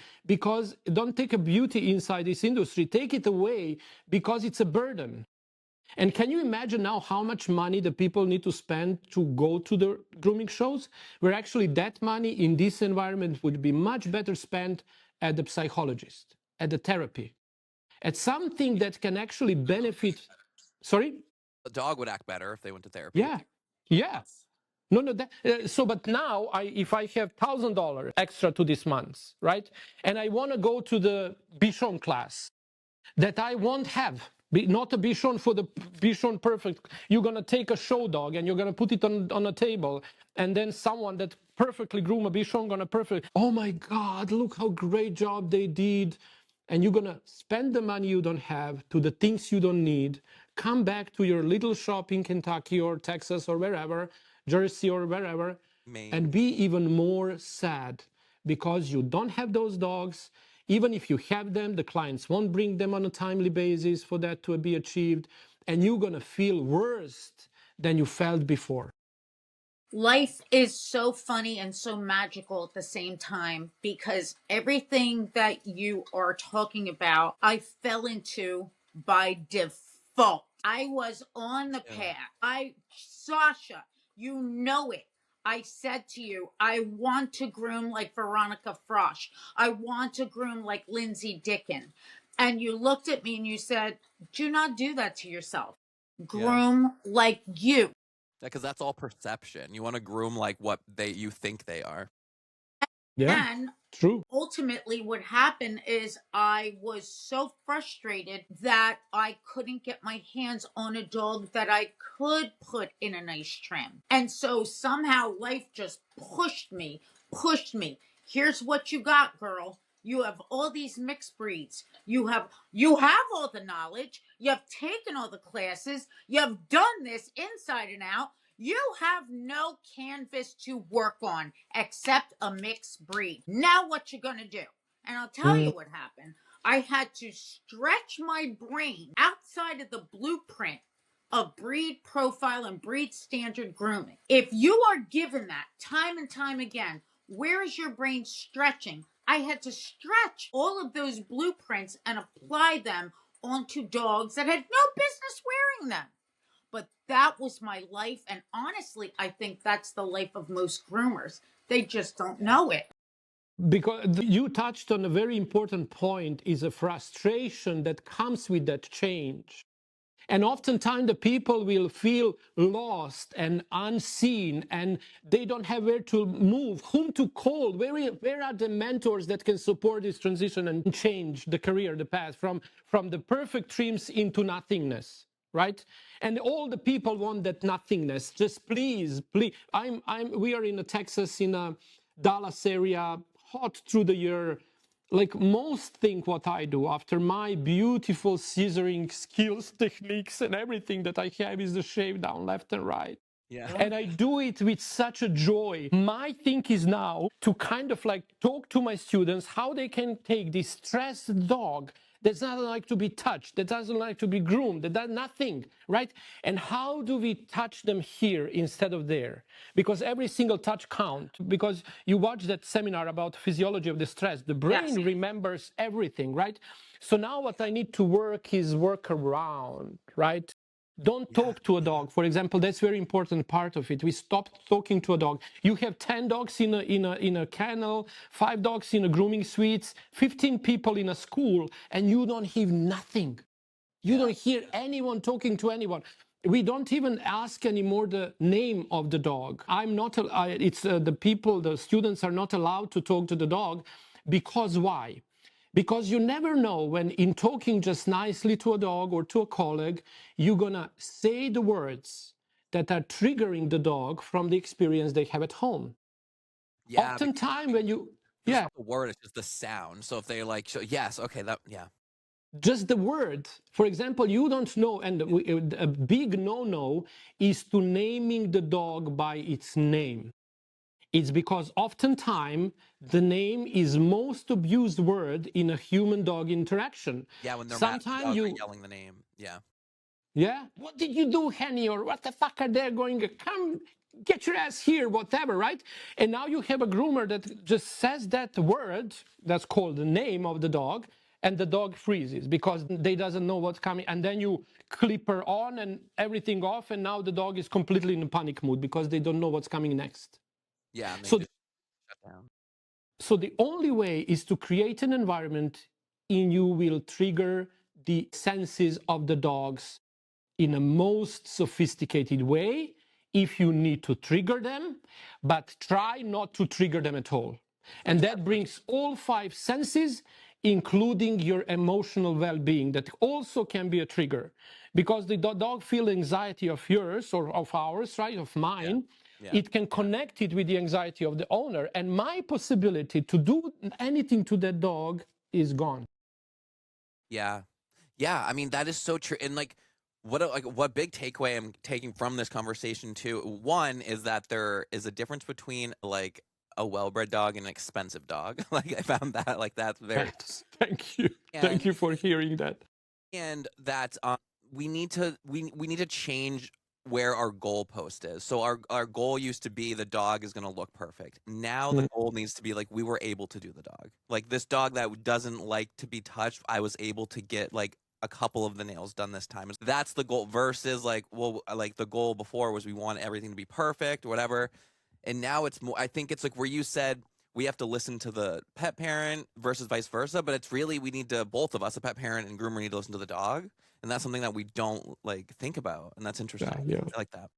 inside this industry. Take it away because it's a burden. And can you imagine now how much money the people need to spend to go to the grooming shows? Where actually that money in this environment would be much better spent at the psychologist, at the therapy, at something that can actually benefit. Sorry?
The dog would act better if they went to therapy.
Yeah. No. But now, if I have $1,000 extra to this month, right, and I want to go to the Bichon class, that I won't have. Not a Bichon for the Bichon perfect. You're going to take a show dog and you're going to put it on a table, and then someone that perfectly groom a Bichon going to perfect. Oh my God, look how great job they did. And you're going to spend the money you don't have to the things you don't need, come back to your little shop in Kentucky or Texas or wherever, Jersey or wherever,
Maine.
and be even more sad because you don't have those dogs. Even if you have them, the clients won't bring them on a timely basis for that to be achieved. And you're going to feel worse than you felt before.
Life is so funny and so magical at the same time, because everything that you are talking about, I fell into by default. I was on the path. Sasha, you know it. I said to you, I want to groom like Veronica Frosch. I want to groom like Lindsay Dicken. And you looked at me and you said, do not do that to yourself. Groom like you.
Because that's all perception. You want to groom like what you think they are.
Yeah,
And
true.
ultimately what happened is I was so frustrated that I couldn't get my hands on a dog that I could put in a nice trim. And so somehow life just pushed me. Here's what you got, girl. You have all these mixed breeds. You have all the knowledge. You have taken all the classes. You have done this inside and out. You have no canvas to work on except a mixed breed. Now what you gonna do? And I'll tell you what happened. I had to stretch my brain outside of the blueprint of breed profile and breed standard grooming. If you are given that time and time again, where is your brain stretching? I had to stretch all of those blueprints and apply them onto dogs that had no business wearing them. But that was my life. And honestly, I think that's the life of most groomers. They just don't know it.
Because you touched on a very important point, is a frustration that comes with that change. And oftentimes the people will feel lost and unseen, and they don't have where to move, whom to call, where are the mentors that can support this transition and change the career, the path from the perfect trims into nothingness, right? And all the people want that nothingness. Just please. We are in Texas, in a Dallas area, hot through the year. Like most think what I do after my beautiful scissoring skills, techniques, and everything that I have is the shave down left and right.
Yeah.
And I do it with such a joy. My thing is now to kind of like talk to my students how they can take this stressed dog that doesn't like to be touched, that doesn't like to be groomed, that does nothing, right? And how do we touch them here instead of there? Because every single touch counts. Because you watch that seminar about physiology of the stress, the brain remembers everything, right? So now what I need to work around, right? Don't talk to a dog. For example, that's a very important part of it. We stopped talking to a dog. You have 10 dogs in a kennel, 5 dogs in a grooming suite, 15 people in a school, and you don't hear nothing. You don't hear anyone talking to anyone. We don't even ask anymore the name of the dog. The students are not allowed to talk to the dog. Because why? Because you never know when in talking just nicely to a dog or to a colleague, you're gonna say the words that are triggering the dog from the experience they have at home.
Yeah.
Oftentimes when you,
it's not the word, it's just the sound. So if they like, yes, okay,
just the word. For example, you don't know, and a big no-no is to naming the dog by its name. It's because oftentimes the name is most abused word in a human-dog interaction.
Yeah, when they're
sometimes
you're yelling the name. Yeah.
Yeah? What did you do, Henny? Or what the fuck are they going? Come, get your ass here, whatever, right? And now you have a groomer that just says that word, that's called the name of the dog, and the dog freezes because they doesn't know what's coming. And then you clip her on and everything off, and now the dog is completely in a panic mood because they don't know what's coming next.
Yeah, and they
So,
just shut down.
So the only way is to create an environment in you will trigger the senses of the dogs in a most sophisticated way if you need to trigger them, but try not to trigger them at all. And that brings all 5 senses, including your emotional well-being, that also can be a trigger. Because the dog feels anxiety of yours or of ours, right, of mine, it can connect it with the anxiety of the owner. And my possibility to do anything to that dog is gone.
Yeah. Yeah, I mean, that is so true. And like, what big takeaway I'm taking from this conversation too, one is that there is a difference between like a well-bred dog and an expensive dog. Like I found that like that's very
Thank you.
and
Thank you for hearing that.
and that we need to change where our goalpost is. So our goal used to be the dog is going to look perfect. Now the goal needs to be like we were able to do the dog. Like this dog that doesn't like to be touched, I was able to get like a couple of the nails done this time. That's the goal versus like, well, like the goal before was we want everything to be perfect or whatever. And now it's more, I think it's like where you said we have to listen to the pet parent versus vice versa, but it's really, we need to, both of us, a pet parent and groomer, need to listen to the dog. And that's something that we don't like think about. And that's interesting.
Yeah.
I like that.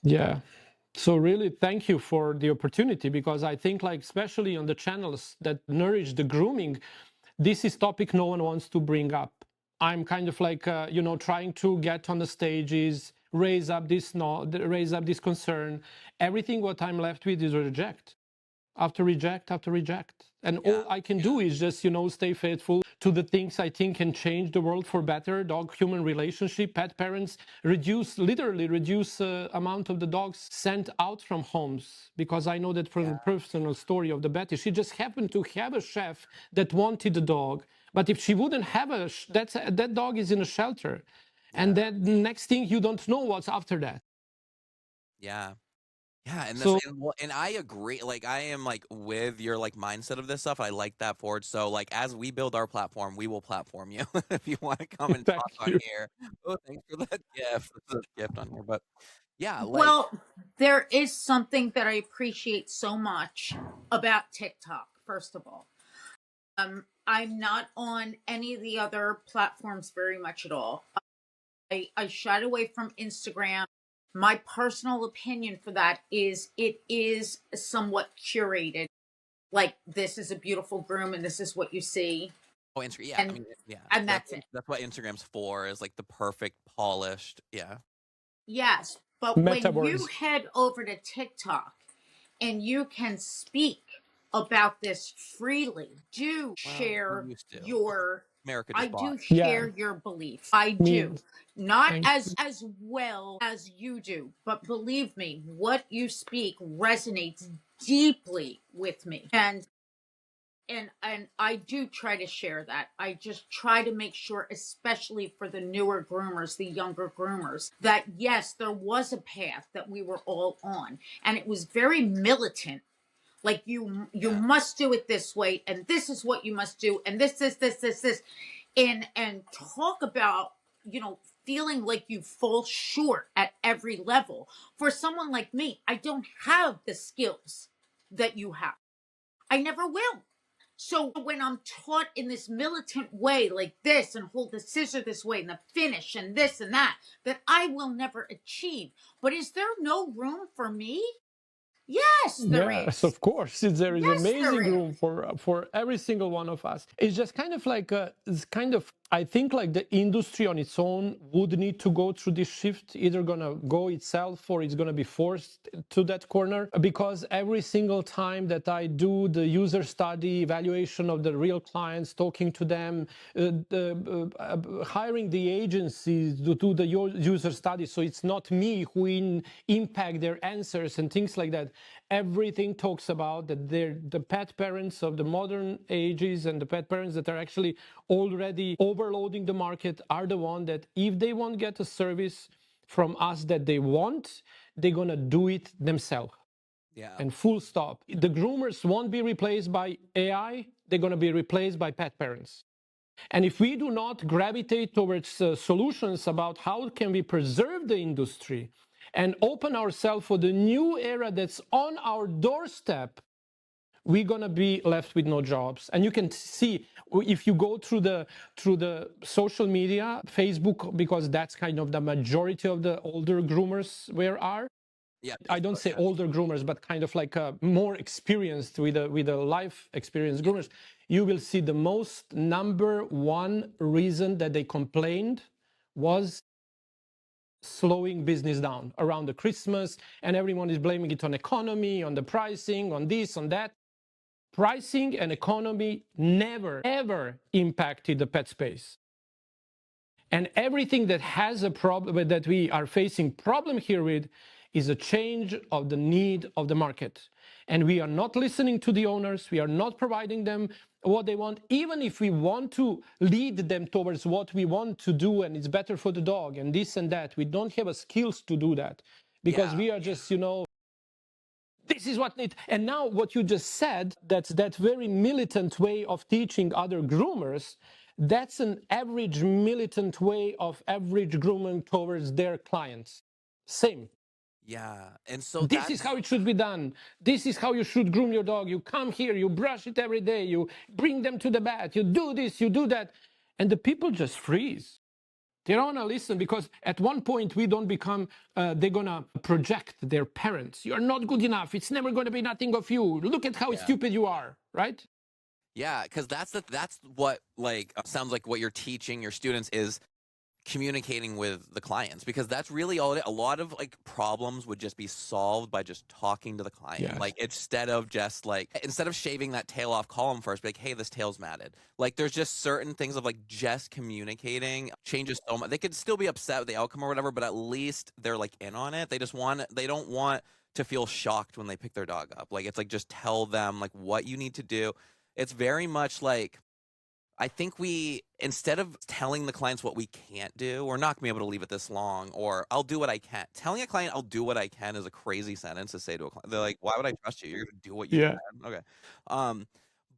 Yeah. So really, thank you for the opportunity, because I think like, especially on the channels that nourish the grooming, this is topic no one wants to bring up. I'm kind of like, trying to get on the stages, raise up this concern. Everything what I'm left with is reject after reject after reject. And all I can do is just, stay faithful to the things I think can change the world for better. Dog-human relationship, pet parents, literally reduce amount of the dogs sent out from homes. Because I know that from the personal story of the Betty, she just happened to have a chef that wanted the dog. But if she wouldn't have that dog is in a shelter. And then the next thing, you don't know what's after that.
Yeah. Yeah, and
So-
and I agree. Like I am like with your like mindset of this stuff. I like that forward. So like as we build our platform, we will platform you if you want to come and talk on here. Oh, thanks for that gift. That's a gift on here, but yeah. Like,
Well, there is something that I appreciate so much about TikTok. First of all, I'm not on any of the other platforms very much at all. I shied away from Instagram. My personal opinion for that is it is somewhat curated. Like, this is a beautiful groom and this is what you see.
oh, Instagram. Yeah,
And-
I mean, yeah,
and that's it.
That's what Instagram's for. Is like the perfect, polished. Yeah.
Yes, but when you
Metaverse.
head over to TikTok and you can speak about this freely, do share
we used to.
your
America
I
just
do
bought.
share your belief. I do. Not
Thank
as well as you do, but believe me, what you speak resonates deeply with me. And I do try to share that. I just try to make sure, especially for the newer groomers, the younger groomers, that yes, there was a path that we were all on, and it was very militant. Like you must do it this way, and this is what you must do, and this, and talk about feeling like you fall short at every level. For someone like me, I don't have the skills that you have. I never will. So when I'm taught in this militant way, like this, and hold the scissor this way, and the finish, and this and that I will never achieve. But is there no room for me? Yes, there is.
Yes, of course. There is
Yes,
amazing
there
room for every single one of us. It's just kind of like I think like the industry on its own would need to go through this shift, either gonna go itself or it's gonna be forced to that corner. Because every single time that I do the user study, evaluation of the real clients, talking to them, hiring the agencies to do the user study, so it's not me who impact their answers and things like that. Everything talks about that the pet parents of the modern ages and the pet parents that are actually already overloading the market are the one that if they won't get a service from us that they want, they're gonna do it themselves.
Yeah.
And full stop. The groomers won't be replaced by AI, they're gonna be replaced by pet parents. And if we do not gravitate towards solutions about how can we preserve the industry and open ourselves for the new era that's on our doorstep, we're gonna be left with no jobs. And you can see if you go through the social media, Facebook, because that's kind of the majority of the older groomers are.
Yeah.
I don't say older groomers, but kind of like more experienced with a life experience groomers. You will see the most number one reason that they complained was slowing business down around the Christmas, and everyone is blaming it on economy, on the pricing, on this, on that. Pricing and economy never, ever impacted the pet space. And everything that has a problem, that we are facing problem here with, is a change of the need of the market. and we are not listening to the owners. We are not providing them what they want, even if we want to lead them towards what we want to do and it's better for the dog and this and that. We don't have the skills to do that because we are just, this is what need. And now what you just said, that's that very militant way of teaching other groomers. That's an average militant way of average grooming towards their clients. Same.
Yeah. And so
this is how it should be done. This is how you should groom your dog. You come here, you brush it every day, you bring them to the bath, you do this, you do that. And the people just freeze. They don't want to listen because at one point we don't become, they're going to project their parents. You're not good enough. It's never going to be nothing of you. Look at how stupid you are, right?
Yeah, because that's what like sounds like what you're teaching your students is communicating with the clients, because that's really all a lot of like problems would just be solved by just talking to the client. Like instead of shaving that tail off, call them first, be like, hey, this tail's matted. Like there's just certain things of like just communicating changes so much. They could still be upset with the outcome or whatever, but at least they're like in on it. They don't want to feel shocked when they pick their dog up. Like it's like just tell them like what you need to do. It's very much like, I think instead of telling the clients what we can't do, we're not going to be able to leave it this long, or I'll do what I can. Telling a client I'll do what I can is a crazy sentence to say to a client. They're like, why would I trust you? You're going to do what you can. Okay.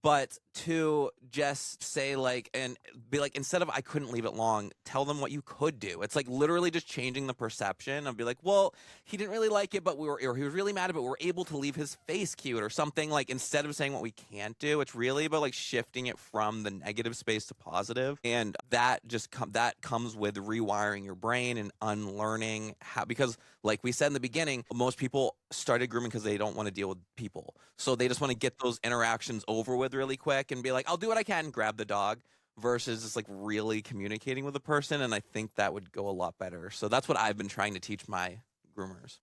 But to just say like, and be like, instead of I couldn't leave it long, tell them what you could do. It's like literally just changing the perception of be like, well, he didn't really like it, but or he was really mad, but we were able to leave his face cute or something. Like instead of saying what we can't do, it's really about like shifting it from the negative space to positive. And that that comes with rewiring your brain and unlearning how, because like we said in the beginning, most people started grooming because they don't want to deal with people. So they just want to get those interactions over with really quick and be like, I'll do what I can, grab the dog, versus just like really communicating with the person. And I think that would go a lot better. So that's what I've been trying to teach my groomers.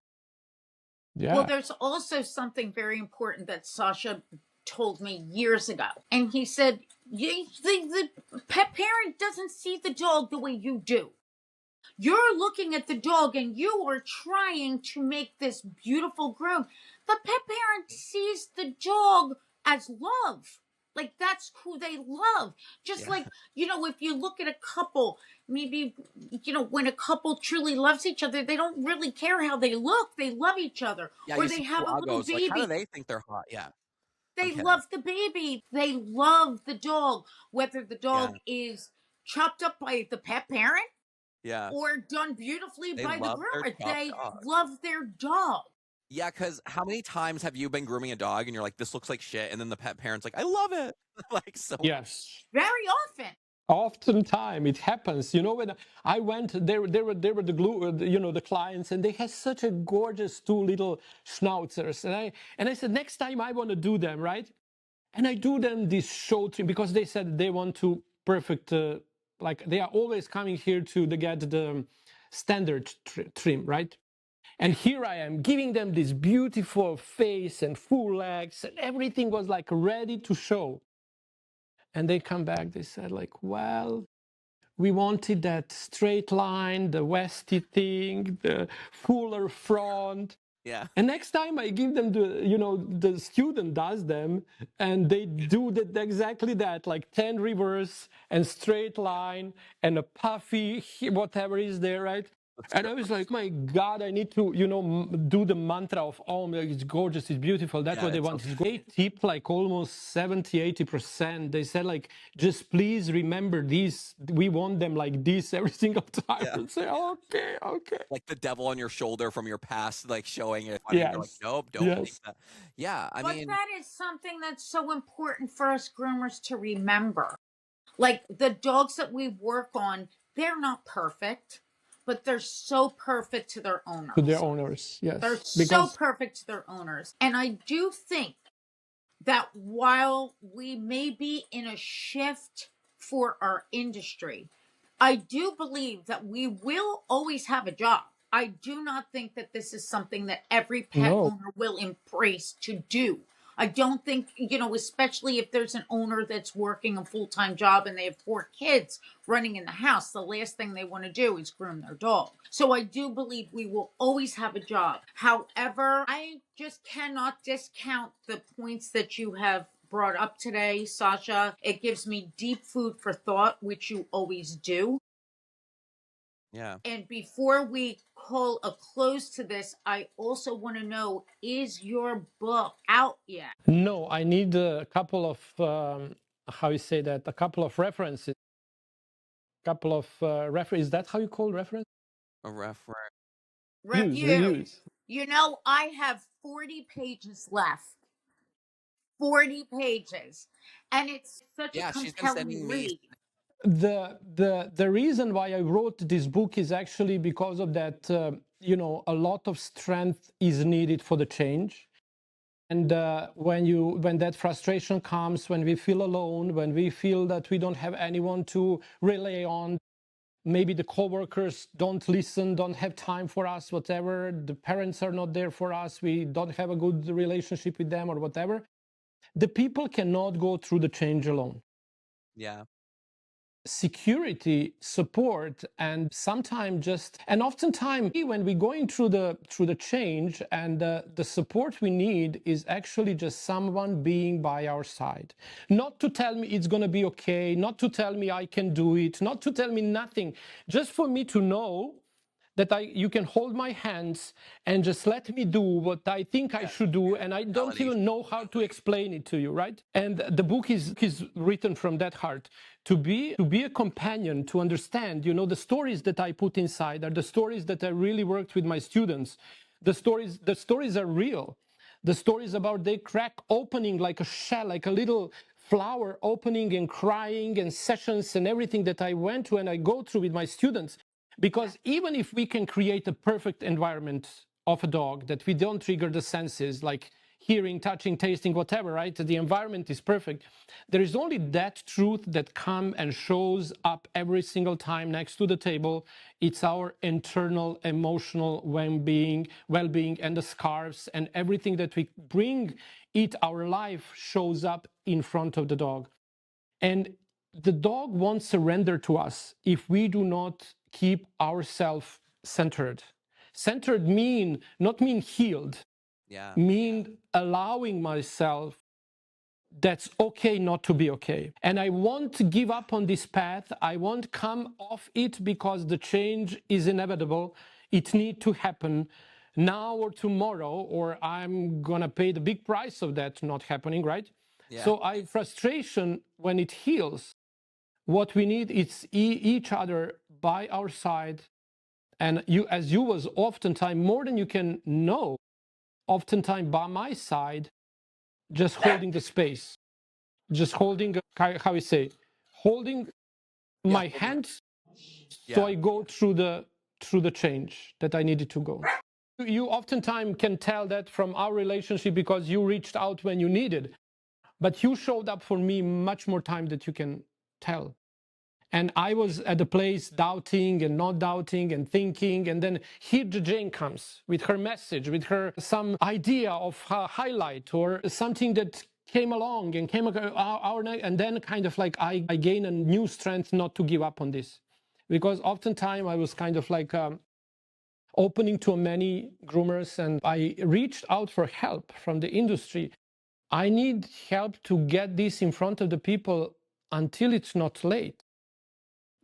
Yeah.
Well, there's also something very important that Sasha told me years ago. And he said, the pet parent doesn't see the dog the way you do. You're looking at the dog and you are trying to make this beautiful groom. The pet parent sees the dog as love. Like that's who they love. Just like, if you look at a couple, maybe, when a couple truly loves each other, they don't really care how they look. They love each other.
Yeah,
or they have a little baby.
Like, how do they think they're hot? Yeah.
They love the baby. They love the dog. Whether the dog is chopped up by the pet parent or done beautifully by the groomer. They love their dog.
Yeah, because how many times have you been grooming a dog and you're like, this looks like shit, and then the pet parent's like, I love it. Like so.
Yes.
Very often.
Oftentimes it happens. When I went, they were the glue, the clients, and they had such a gorgeous two little schnauzers, and I said, next time I want to do them, right? And I do them this show trim because they said they want to perfect, like they are always coming here to get the standard trim, right? And here I am giving them this beautiful face and full legs, and everything was like ready to show. And they come back, they said like, well, we wanted that straight line, the Westie thing, the fuller front.
Yeah.
And next time I give them the student does them and they do exactly that, like 10 reverse and straight line and a puffy, whatever is there, right? And I was like, my God, I need to, do the mantra of, oh, it's gorgeous, it's beautiful. That's what they want. They tipped like almost 70-80%. They said like, just please remember these. We want them like this every single time.
Yeah.
And say, okay.
Like the devil on your shoulder from your past, like showing it.
Yes.
You're like, nope, don't think that. Yeah, I mean.
But that is something that's so important for us groomers to remember. Like the dogs that we work on, they're not perfect. But they're so perfect to their owners.
To their owners, yes.
They're so perfect to their owners. And I do think that while we may be in a shift for our industry, I do believe that we will always have a job. I do not think that this is something that every pet owner will embrace to do. I don't think, especially if there's an owner that's working a full-time job and they have 4 kids running in the house, the last thing they want to do is groom their dog. So I do believe we will always have a job. However, I just cannot discount the points that you have brought up today, Sasha. It gives me deep food for thought, which you always do.
Yeah.
And before we call a close to this, I also want to know, is your book out yet?
No, I need a couple of, how you say that, a couple of references. Couple of is that how you call reference?
A reference.
Review.
Reviews.
I have 40 pages left. 40 pages. And it's such a
She's been
compelling
sending me.
read.
The reason why I wrote this book is actually because of that, a lot of strength is needed for the change. And when that frustration comes, when we feel alone, when we feel that we don't have anyone to rely on, maybe the coworkers don't listen, don't have time for us, whatever, the parents are not there for us, we don't have a good relationship with them or whatever, the people cannot go through the change alone.
Yeah.
Security, support, and oftentimes when we're going through the change, and the support we need is actually just someone being by our side, not to tell me it's going to be okay, not to tell me I can do it, not to tell me nothing, just for me to know that you can hold my hands and just let me do what I think I should do, and I don't even know how to explain it to you, right? And the book is written from that heart, to be a companion, to understand, the stories that I put inside are the stories that I really worked with my students. The stories are real. The stories about they crack opening like a shell, like a little flower opening and crying, and sessions and everything that I went to and I go through with my students. Because even if we can create a perfect environment of a dog that we don't trigger the senses like hearing, touching, tasting, whatever, right? The environment is perfect. There is only that truth that comes and shows up every single time next to the table. It's our internal emotional well-being, and the scarves and everything that we bring our life shows up in front of the dog. And the dog won't surrender to us if we do not keep ourselves centered. Centered not mean healed.
Yeah.
Mean allowing myself that's okay not to be okay. And I won't give up on this path. I won't come off it because the change is inevitable. It needs to happen now or tomorrow, or I'm gonna pay the big price of that not happening, right?
Yeah.
So frustration, when it heals, what we need is each other by our side. And as you was oftentimes, more than you can know, oftentimes by my side, just holding the space, just holding, how you say, holding my hands, so I go through the change that I needed to go. You oftentimes can tell that from our relationship because you reached out when you needed, but you showed up for me much more time that you can tell. And I was at the place doubting and not doubting and thinking, and then here Jane comes with her message, with her some idea of a highlight or something that came along and and then kind of like I gain a new strength not to give up on this. Because oftentimes I was kind of like opening to many groomers, and I reached out for help from the industry. I need help to get this in front of the people until it's not late.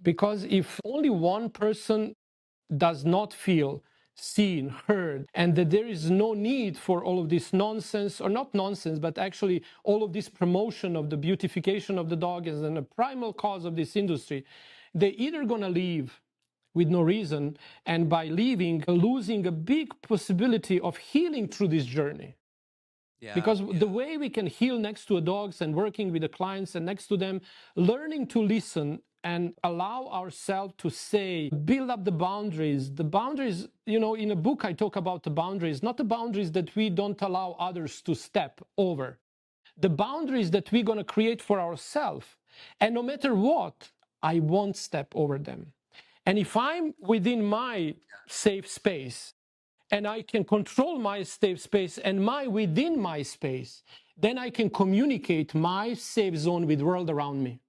Because if only one person does not feel seen, heard, and that there is no need for all of this nonsense, or not nonsense, but actually all of this promotion of the beautification of the dog as a primal cause of this industry, they're either going to leave with no reason, and by leaving, losing a big possibility of healing through this journey. Because the way we can heal next to dogs and working with the clients and next to them, learning to listen and allow ourselves to say, build up the boundaries. The boundaries, in a book I talk about the boundaries, not the boundaries that we don't allow others to step over. The boundaries that we're going to create for ourselves. And no matter what, I won't step over them. And if I'm within my safe space, and I can control my safe space and my within my space, then I can communicate my safe zone with the world around me.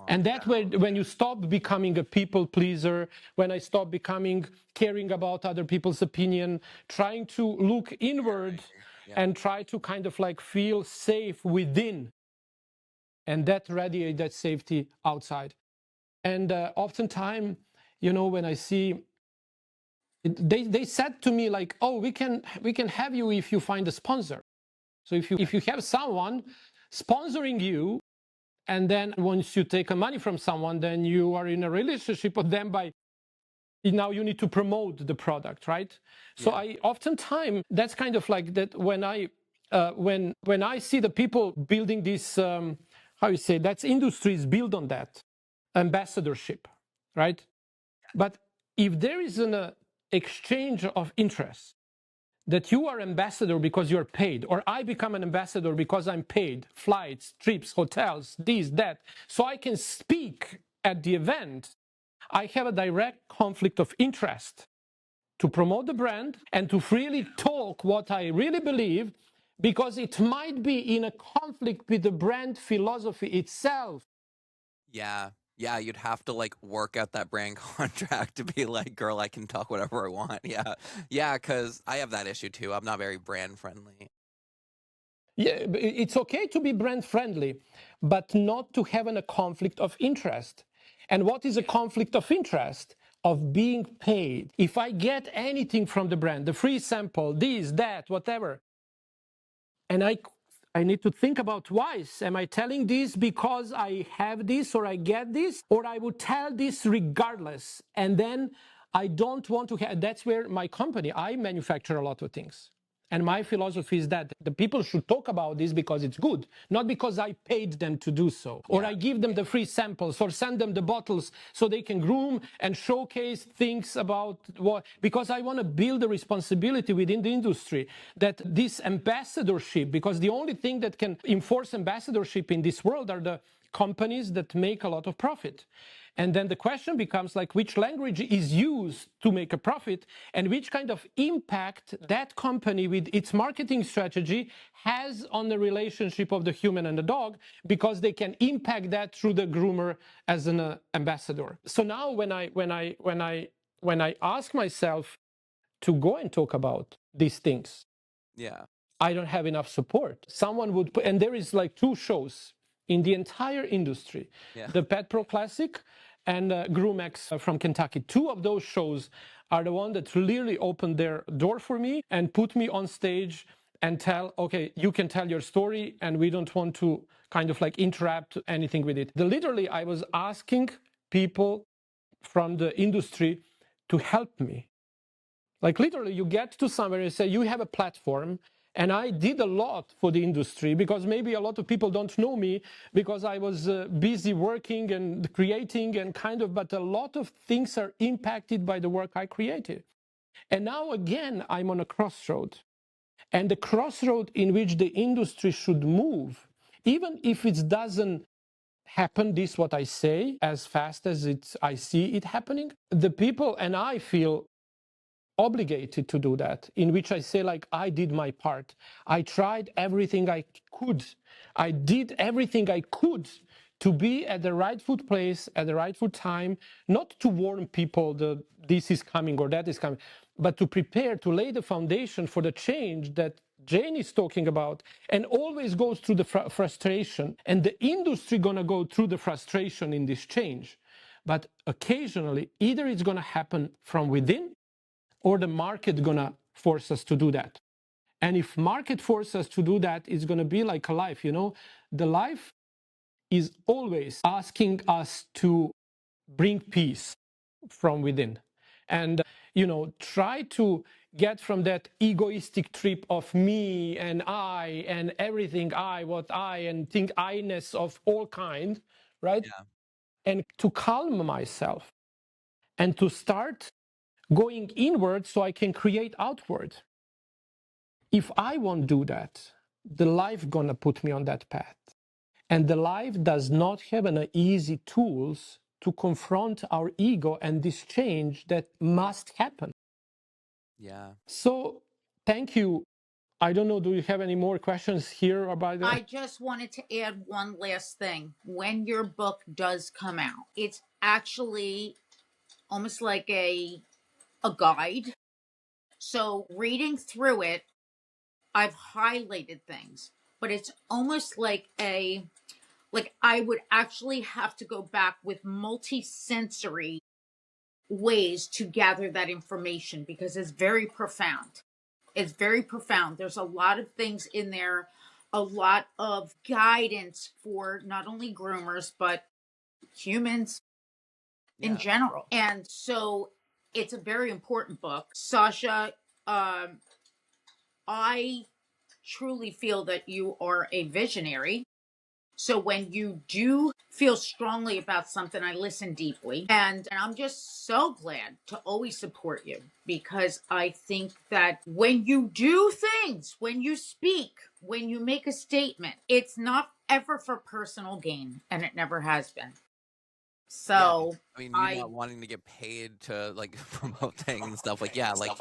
And that way, when you stop becoming a people pleaser, when I stop becoming caring about other people's opinion, trying to look inward and try to kind of like feel safe within, and that radiate that safety outside. And oftentimes, you know, when I see, they said to me like, oh, we can have you if you find a sponsor. So if you have someone sponsoring you, and then once you take money from someone, then you are in a relationship with them by now you need to promote the product, right? So I oftentimes, that's kind of like that when I see the people building this, how you say, that's industries build on that ambassadorship, right? But if there is an exchange of interest, that you are ambassador because you're paid, or I become an ambassador because I'm paid, flights, trips, hotels, this, that, so I can speak at the event, I have a direct conflict of interest to promote the brand and to freely talk what I really believe, because it might be in a conflict with the brand philosophy itself.
Yeah, you'd have to like work out that brand contract to be like, girl, I can talk whatever I want. Yeah, because I have that issue too. I'm not very brand friendly.
Yeah, it's okay to be brand friendly, but not to have a conflict of interest. And what is a conflict of interest? Of being paid. If I get anything from the brand, the free sample, this, that, whatever, and I need to think about twice. Am I telling this because I have this or I get this? Or I would tell this regardless. And then I don't want to have, that's where my company, I manufacture a lot of things. And my philosophy is that the people should talk about this because it's good, not because I paid them to do so. Or I give them the free samples or send them the bottles so they can groom and showcase things about what, because I want to build a responsibility within the industry that this ambassadorship, because the only thing that can enforce ambassadorship in this world are the companies that make a lot of profit. And then the question becomes like, which language is used to make a profit and which kind of impact that company with its marketing strategy has on the relationship of the human and the dog, because they can impact that through the groomer as an ambassador. So now when I ask myself to go and talk about these things, I don't have enough support. Someone would put, and there is like 2 shows in the entire industry, the Pet Pro Classic and Groomex from Kentucky. 2 of those shows are the ones that really opened their door for me and put me on stage and tell, okay, you can tell your story and we don't want to kind of like interrupt anything with it. Literally, I was asking people from the industry to help me. Like literally, you get to somewhere and say, you have a platform. And I did a lot for the industry because maybe a lot of people don't know me because I was busy working and creating and kind of, but a lot of things are impacted by the work I created. And now again, I'm on a crossroad. And the crossroad in which the industry should move, even if it doesn't happen, this what I say, as fast as I see it happening, the people and I feel obligated to do that, in which I say like, I did my part. I tried everything I could. I did everything I could to be at the rightful place at the rightful time, not to warn people that this is coming or that is coming, but to prepare, to lay the foundation for the change that Jane is talking about, and always goes through the frustration. And the industry gonna go through the frustration in this change. But occasionally, either it's gonna happen from within, or the market gonna force us to do that. And if market forces us to do that, it's gonna be like a life, you know? The life is always asking us to bring peace from within. And, you know, try to get from that egoistic trip of me and I and everything I, what I, and think I-ness of all kind, right? And to calm myself and to start going inward so I can create outward. If I won't do that, the life gonna put me on that path. And the life does not have an easy tools to confront our ego and this change that must happen.
Yeah.
So thank you. I don't know, do you have any more questions here about
I
that?
just wanted to add one last thing. When your book does come out, it's actually almost like a guide. So reading through it, I've highlighted things, but it's almost like I would actually have to go back with multi-sensory ways to gather that information because it's very profound. It's very profound. There's a lot of things in there, a lot of guidance for not only groomers, but humans in
Yeah.
general. And so it's a very important book. Sasha, I truly feel that you are a visionary. So when you do feel strongly about something, I listen deeply. And I'm just so glad to always support you because I think that when you do things, when you speak, when you make a statement, it's not ever for personal gain, and it never has been.
Yeah.
So
I mean, you
I
not wanting to get paid to like promote things and stuff. Like, yeah, like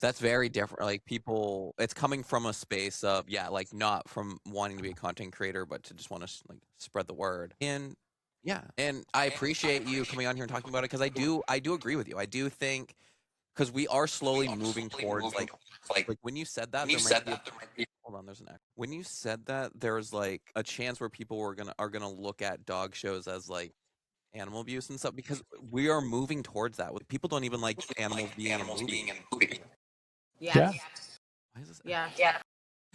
that's very different. Like people, it's coming from a space of yeah, like not from wanting to be a content creator, but to just want to like spread the word. And yeah, and I appreciate you coming on here and talking about it because I do agree with you. I do think because we are slowly moving towards like when you said that there might be a hold on, there's an echo. When you said that there's like a chance where people are gonna look at dog shows as like animal abuse and stuff because we are moving towards that. People don't even like animals being in movies.
Yeah.
yes,
Why is this?
yes.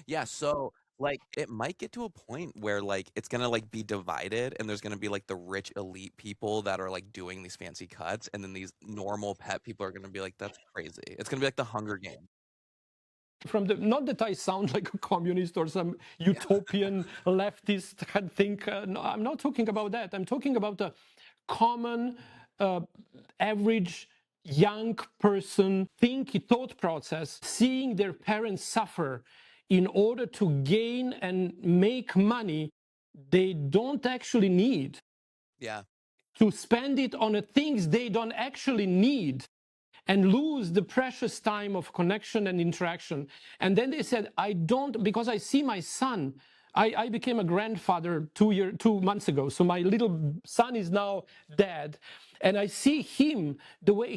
Yeah, so like it might get to a point where like it's gonna like be divided and there's gonna be like the rich elite people that are like doing these fancy cuts and then these normal pet people are gonna be like, that's crazy. It's gonna be like the Hunger Games.
From the, not that I sound like a communist or some
Yeah.
utopian leftist kind think. No, I'm not talking about that. I'm talking about a common, average young person thought process, seeing their parents suffer in order to gain and make money they don't actually need,
Yeah.
to spend it on things they don't actually need and lose the precious time of connection and interaction. And then they said, I don't, because I see my son. I became a grandfather 2 months ago. So my little son is now dead. And I see him the way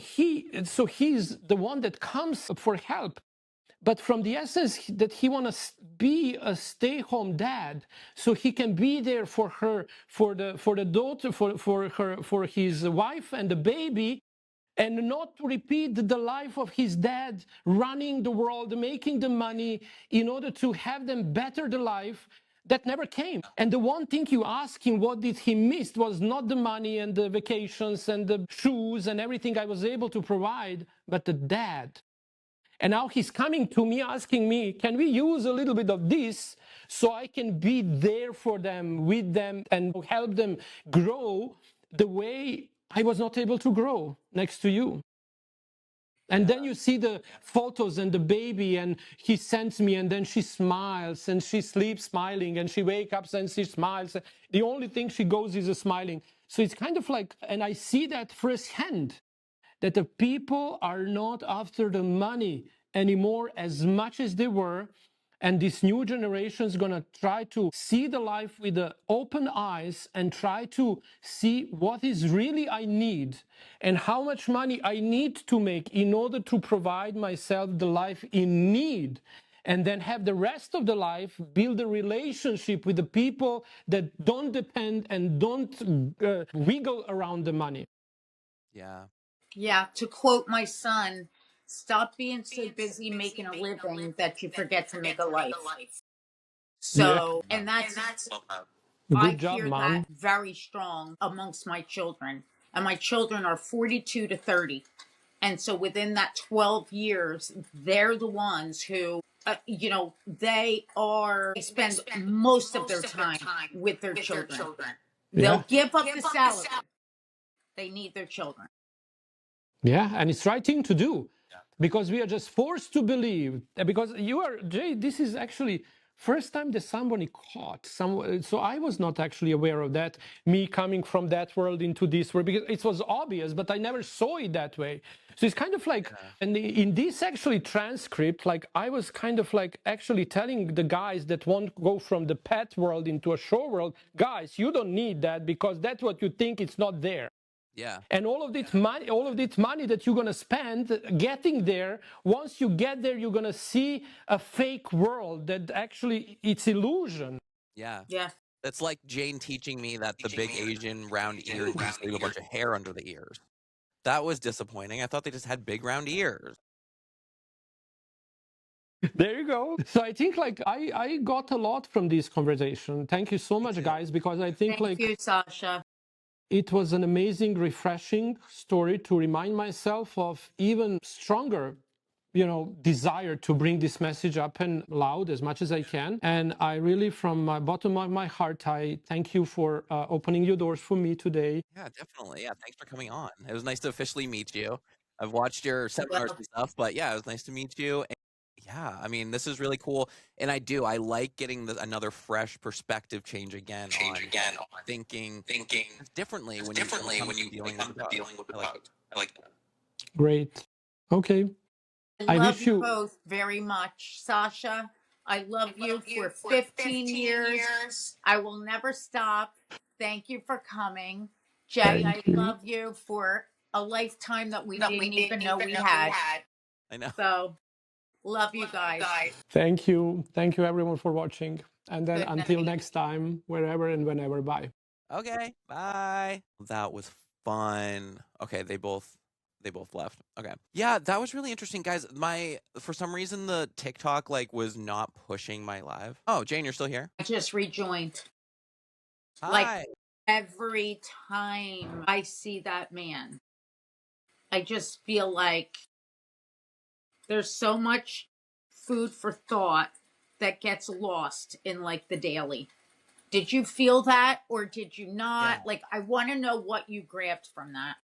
so he's the one that comes for help. But from the essence that he wants to be a stay-home dad, so he can be there for her, for the daughter, for her, for his wife and the baby, and not repeat the life of his dad running the world, making the money in order to have them better the life that never came. And the one thing you ask him, what did he miss, was not the money and the vacations and the shoes and everything I was able to provide, but the dad. And now he's coming to me asking me, can we use a little bit of this so I can be there for them, with them, and help them grow the way I was not able to grow next to you? And
Yeah.
then you see the photos and the baby, and he sends me, and then she smiles, and she sleeps smiling, and she wakes up and she smiles. The only thing she goes is smiling. So it's kind of like, and I see that firsthand, that the people are not after the money anymore as much as they were. And this new generation is going to try to see the life with the open eyes and try to see what is really I need and how much money I need to make in order to provide myself the life in need. And then have the rest of the life build a relationship with the people that don't depend and don't wiggle around the money.
Yeah.
Yeah, to quote my son, stop being so busy making a living that you forget to make a life.
Yeah.
So, and that's, I
Good job,
hear that
mom.
very strong amongst my children. And my children are 42 to 30. And so within that 12 years, they're the ones who, they spend most of their time with their children.
Yeah.
They'll give up the salary. They need their children.
Yeah, and it's the right thing to do because we are just forced to believe. Because you are, Jay, this is actually first time that somebody caught some. So I was not actually aware of that, me coming from that world into this world, because it was obvious, but I never saw it that way. So it's kind of like, and in this actually transcript, like I was kind of like actually telling the guys that want to go from the pet world into a show world, guys, you don't need that, because that's what you think, it's not there.
Yeah.
And all of this money that you're gonna spend getting there, once you get there, you're gonna see a fake world that actually it's illusion.
Yeah.
Yeah.
That's like Jane teaching me that the big Asian round ears just leave a bunch of hair under the ears. That was disappointing. I thought they just had big round ears.
There you go. So I think like I got a lot from this conversation. Thank you so much, guys, because I think
Thank
like
you, Sasha.
it was an amazing, refreshing story to remind myself of even stronger, desire to bring this message up and loud as much as I can. And I really, from my bottom of my heart, I thank you for opening your doors for me today.
Yeah, definitely. Yeah, thanks for coming on. It was nice to officially meet you. I've watched your seminars and stuff, but yeah, it was nice to meet you. And yeah, I mean, this is really cool. And I like getting another fresh perspective change again on thinking differently when you dealing with the dog. I like that.
Great. Okay.
I
I
love
wish
you
you-
both very much, Sasha. I love you for 15 years. I will never stop. Thank you for coming. Jay,
Thank
I
you.
love you for a lifetime that we didn't even know we had.
I know.
So, love you guys.
Thank you. Thank you, everyone, for watching. And then
Good
until
night.
next time, wherever and whenever, bye.
Okay, bye. That was fun. Okay, they both left. Okay. Yeah, that was really interesting, guys. For some reason the TikTok was not pushing my live. Oh, Jane, you're still here?
I just rejoined.
Hi.
Like every time I see that man, I just feel like there's so much food for thought that gets lost in the daily. Did you feel that or did you not?
Yeah.
I want to know what you grabbed from that.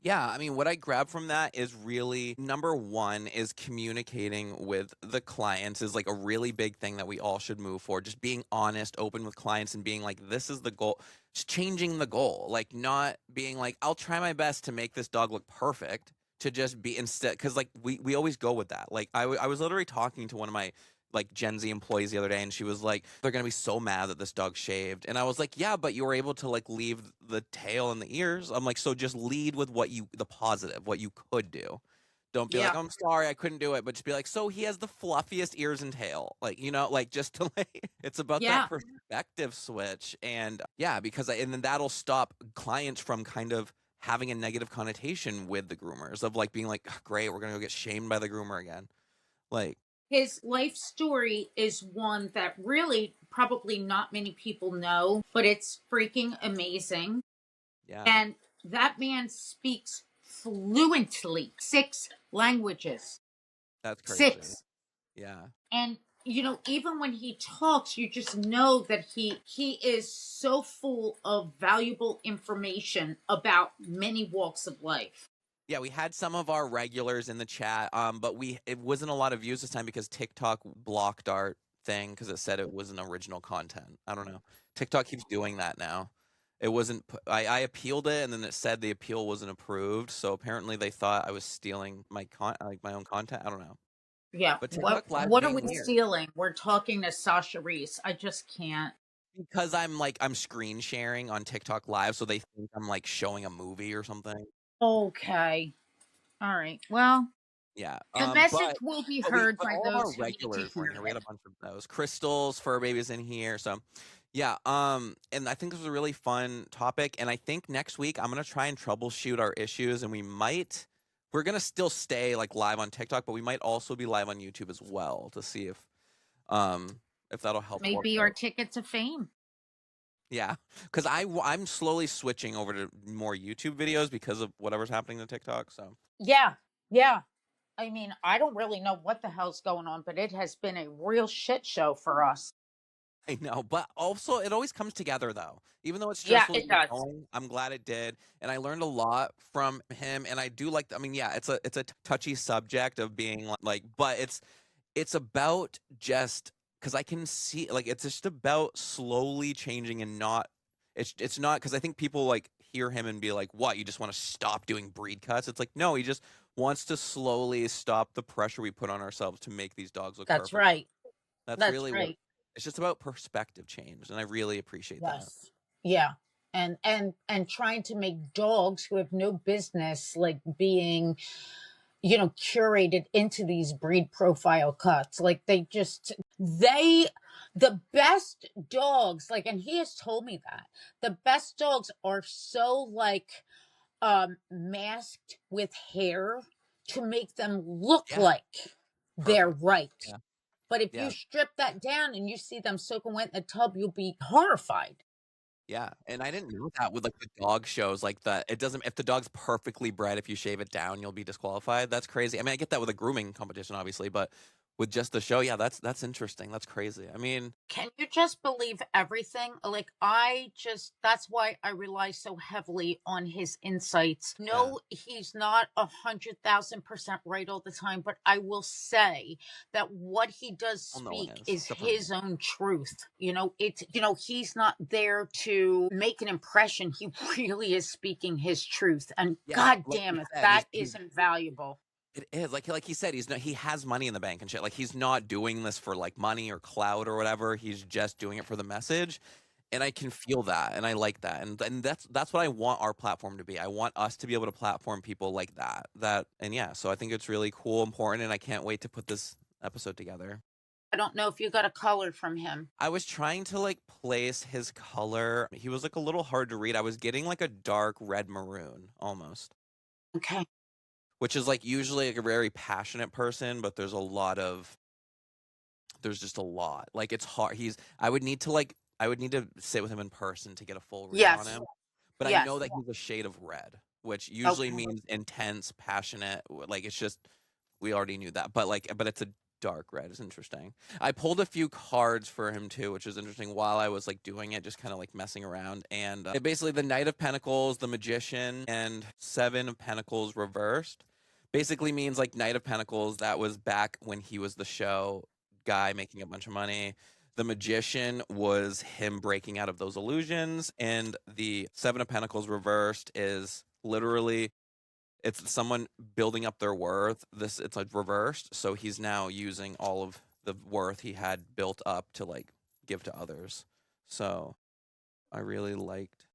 Yeah, I mean, what I grab from that is really number one is communicating with the clients is a really big thing that we all should move for. Just being honest, open with clients and being this is the goal. Just changing the goal. Not being I'll try my best to make this dog look perfect, to just be instead, because we always go with that. I was literally talking to one of my Gen Z employees the other day, and she was like, they're gonna be so mad that this dog shaved. And I was like, yeah, but you were able to leave the tail and the ears. I'm so just lead with the positive, what you could do. Don't be I'm sorry I couldn't do it, but just be so he has the fluffiest ears and tail. Just to it's about that perspective switch. And yeah, because and then that'll stop clients from kind of having a negative connotation with the groomers of being great, we're gonna go get shamed by the groomer again.
His life story is one that really probably not many people know, but it's freaking amazing.
Yeah.
And that man speaks fluently 6 languages.
That's crazy.
6.
Yeah.
And even when he talks, you just know that he is so full of valuable information about many walks of life.
Yeah, we had some of our regulars in the chat, but it wasn't a lot of views this time because TikTok blocked our thing because it said it wasn't original content. I don't know. TikTok keeps doing that now. It wasn't. I appealed it, and then it said the appeal wasn't approved. So apparently they thought I was stealing my my own content. I don't know.
Yeah.
But TikTok Live
what are
being
we
weird.
stealing? We're talking to Sasha Riess. I just can't.
Because I'm screen sharing on TikTok Live, so they think I'm showing a movie or something.
Okay. All right. Well,
yeah.
The message will be heard by
all of
those
our
who need to
regulars were in
hear
here. We had
it.
a bunch of those. Crystals, fur babies in here. So yeah. And I think this was a really fun topic. And I think next week I'm gonna try and troubleshoot our issues, and we're gonna still stay live on TikTok, but we might also be live on YouTube as well to see if that'll help.
Maybe our ticket to fame.
Yeah, because I'm slowly switching over to more YouTube videos because of whatever's happening to TikTok. So
Yeah. I mean, I don't really know what the hell's going on, but it has been a real shit show for us.
I know, but also it always comes together though. Even though it's
Yeah,
stressful,
it does.
I'm glad it did, and I learned a lot from him. And I do I mean, yeah, it's a touchy subject of being but it's about just because I can see like it's just about slowly changing and not. It's not because I think people like hear him and be like, "What? You just want to stop doing breed cuts?" It's like no, he just wants to slowly stop the pressure we put on ourselves to make these dogs look
That's
perfect.
right.
That's
That's
really what
right.
it's just about perspective change, and I really appreciate that.
Yes. Yeah. And trying to make dogs who have no business like being, curated into these breed profile cuts. Like the best dogs, like, and he has told me that the best dogs are so like masked with hair to make them look
Yeah,
like they're
perfect.
right.
Yeah,
But if you
yeah,
strip that down and you see them soaking wet in the tub, you'll be horrified.
yeah. And I didn't know that with like the dog shows, like that. It doesn't if the dog's perfectly bred, if you shave it down, you'll be disqualified. That's crazy. I mean, I get that with a grooming competition, obviously, but with just the show, yeah, that's interesting. That's crazy. I mean,
Can you just believe everything? Like, that's why I rely so heavily on his insights.
yeah.
No, he's not 100,000% right all the time, but I will say that what he does
Well, no one
speak
is
is
except for me.
his own truth. He's not there to make an impression. He really is speaking his truth. And
Yeah,
God
like
damn
you
it,
said,
that
he's
is invaluable.
it is like he said, he's not he has money in the bank and shit. Like he's not doing this for like money or clout or whatever. He's just doing it for the message. And I can feel that and I like that. And that's what I want our platform to be. I want us to be able to platform people like that. And yeah, so I think it's really cool, important, and I can't wait to put this episode together.
I don't know if you got a color from him.
I was trying to like place his color. He was like a little hard to read. I was getting like a dark red maroon almost.
Okay.
Which is like usually like a very passionate person, but there's just a lot. Like it's hard. I would need to sit with him in person to get a full read on
Yes.
him. But I
Yes.
know that he's a shade of red, which usually
Okay.
means intense, passionate. Like it's just we already knew that. But it's a dark red. It's interesting. I pulled a few cards for him too, which is interesting while I was like doing it, just kind of like messing around. And basically the Knight of Pentacles, the Magician, and Seven of Pentacles reversed. Basically means like Knight of Pentacles, that was back when he was the show guy making a bunch of money. The Magician was him breaking out of those illusions, and the Seven of Pentacles reversed is literally it's someone building up their worth. It's like reversed, so he's now using all of the worth he had built up to like give to others. So I really liked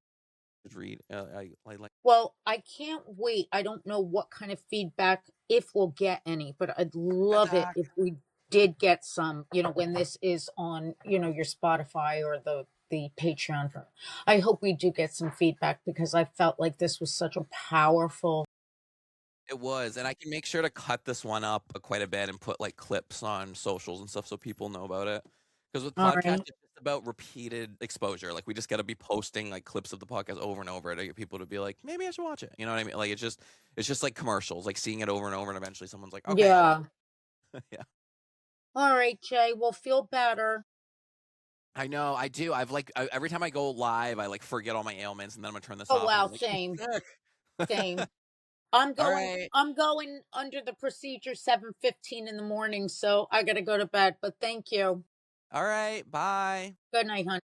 his read. I like.
Well, I can't wait. I don't know what kind of feedback, if we'll get any, but I'd love it if we did get some, when this is on, your Spotify or the Patreon. I hope we do get some feedback because I felt like this was such a powerful.
It was, and I can make sure to cut this one up quite a bit and put like clips on socials and stuff so people know about it. Because with
All
podcasts,
right.
it's just about repeated exposure. Like we just got to be posting like clips of the podcast over and over to get people to be like, maybe I should watch it. You know what I mean? Like it's just like commercials, like seeing it over and over, and eventually someone's like, okay,
Yeah.
yeah.
All right, Jay. We'll feel better.
I know, I do. Every time I go live, I like forget all my ailments, and then I'm gonna turn this
Oh
off.
wow,
And I'm
same,
like,
same. I'm
all
going.
right,
I'm going under the procedure 7:15 in the morning, so I gotta go to bed. But thank you.
all right, bye.
Good night, honey.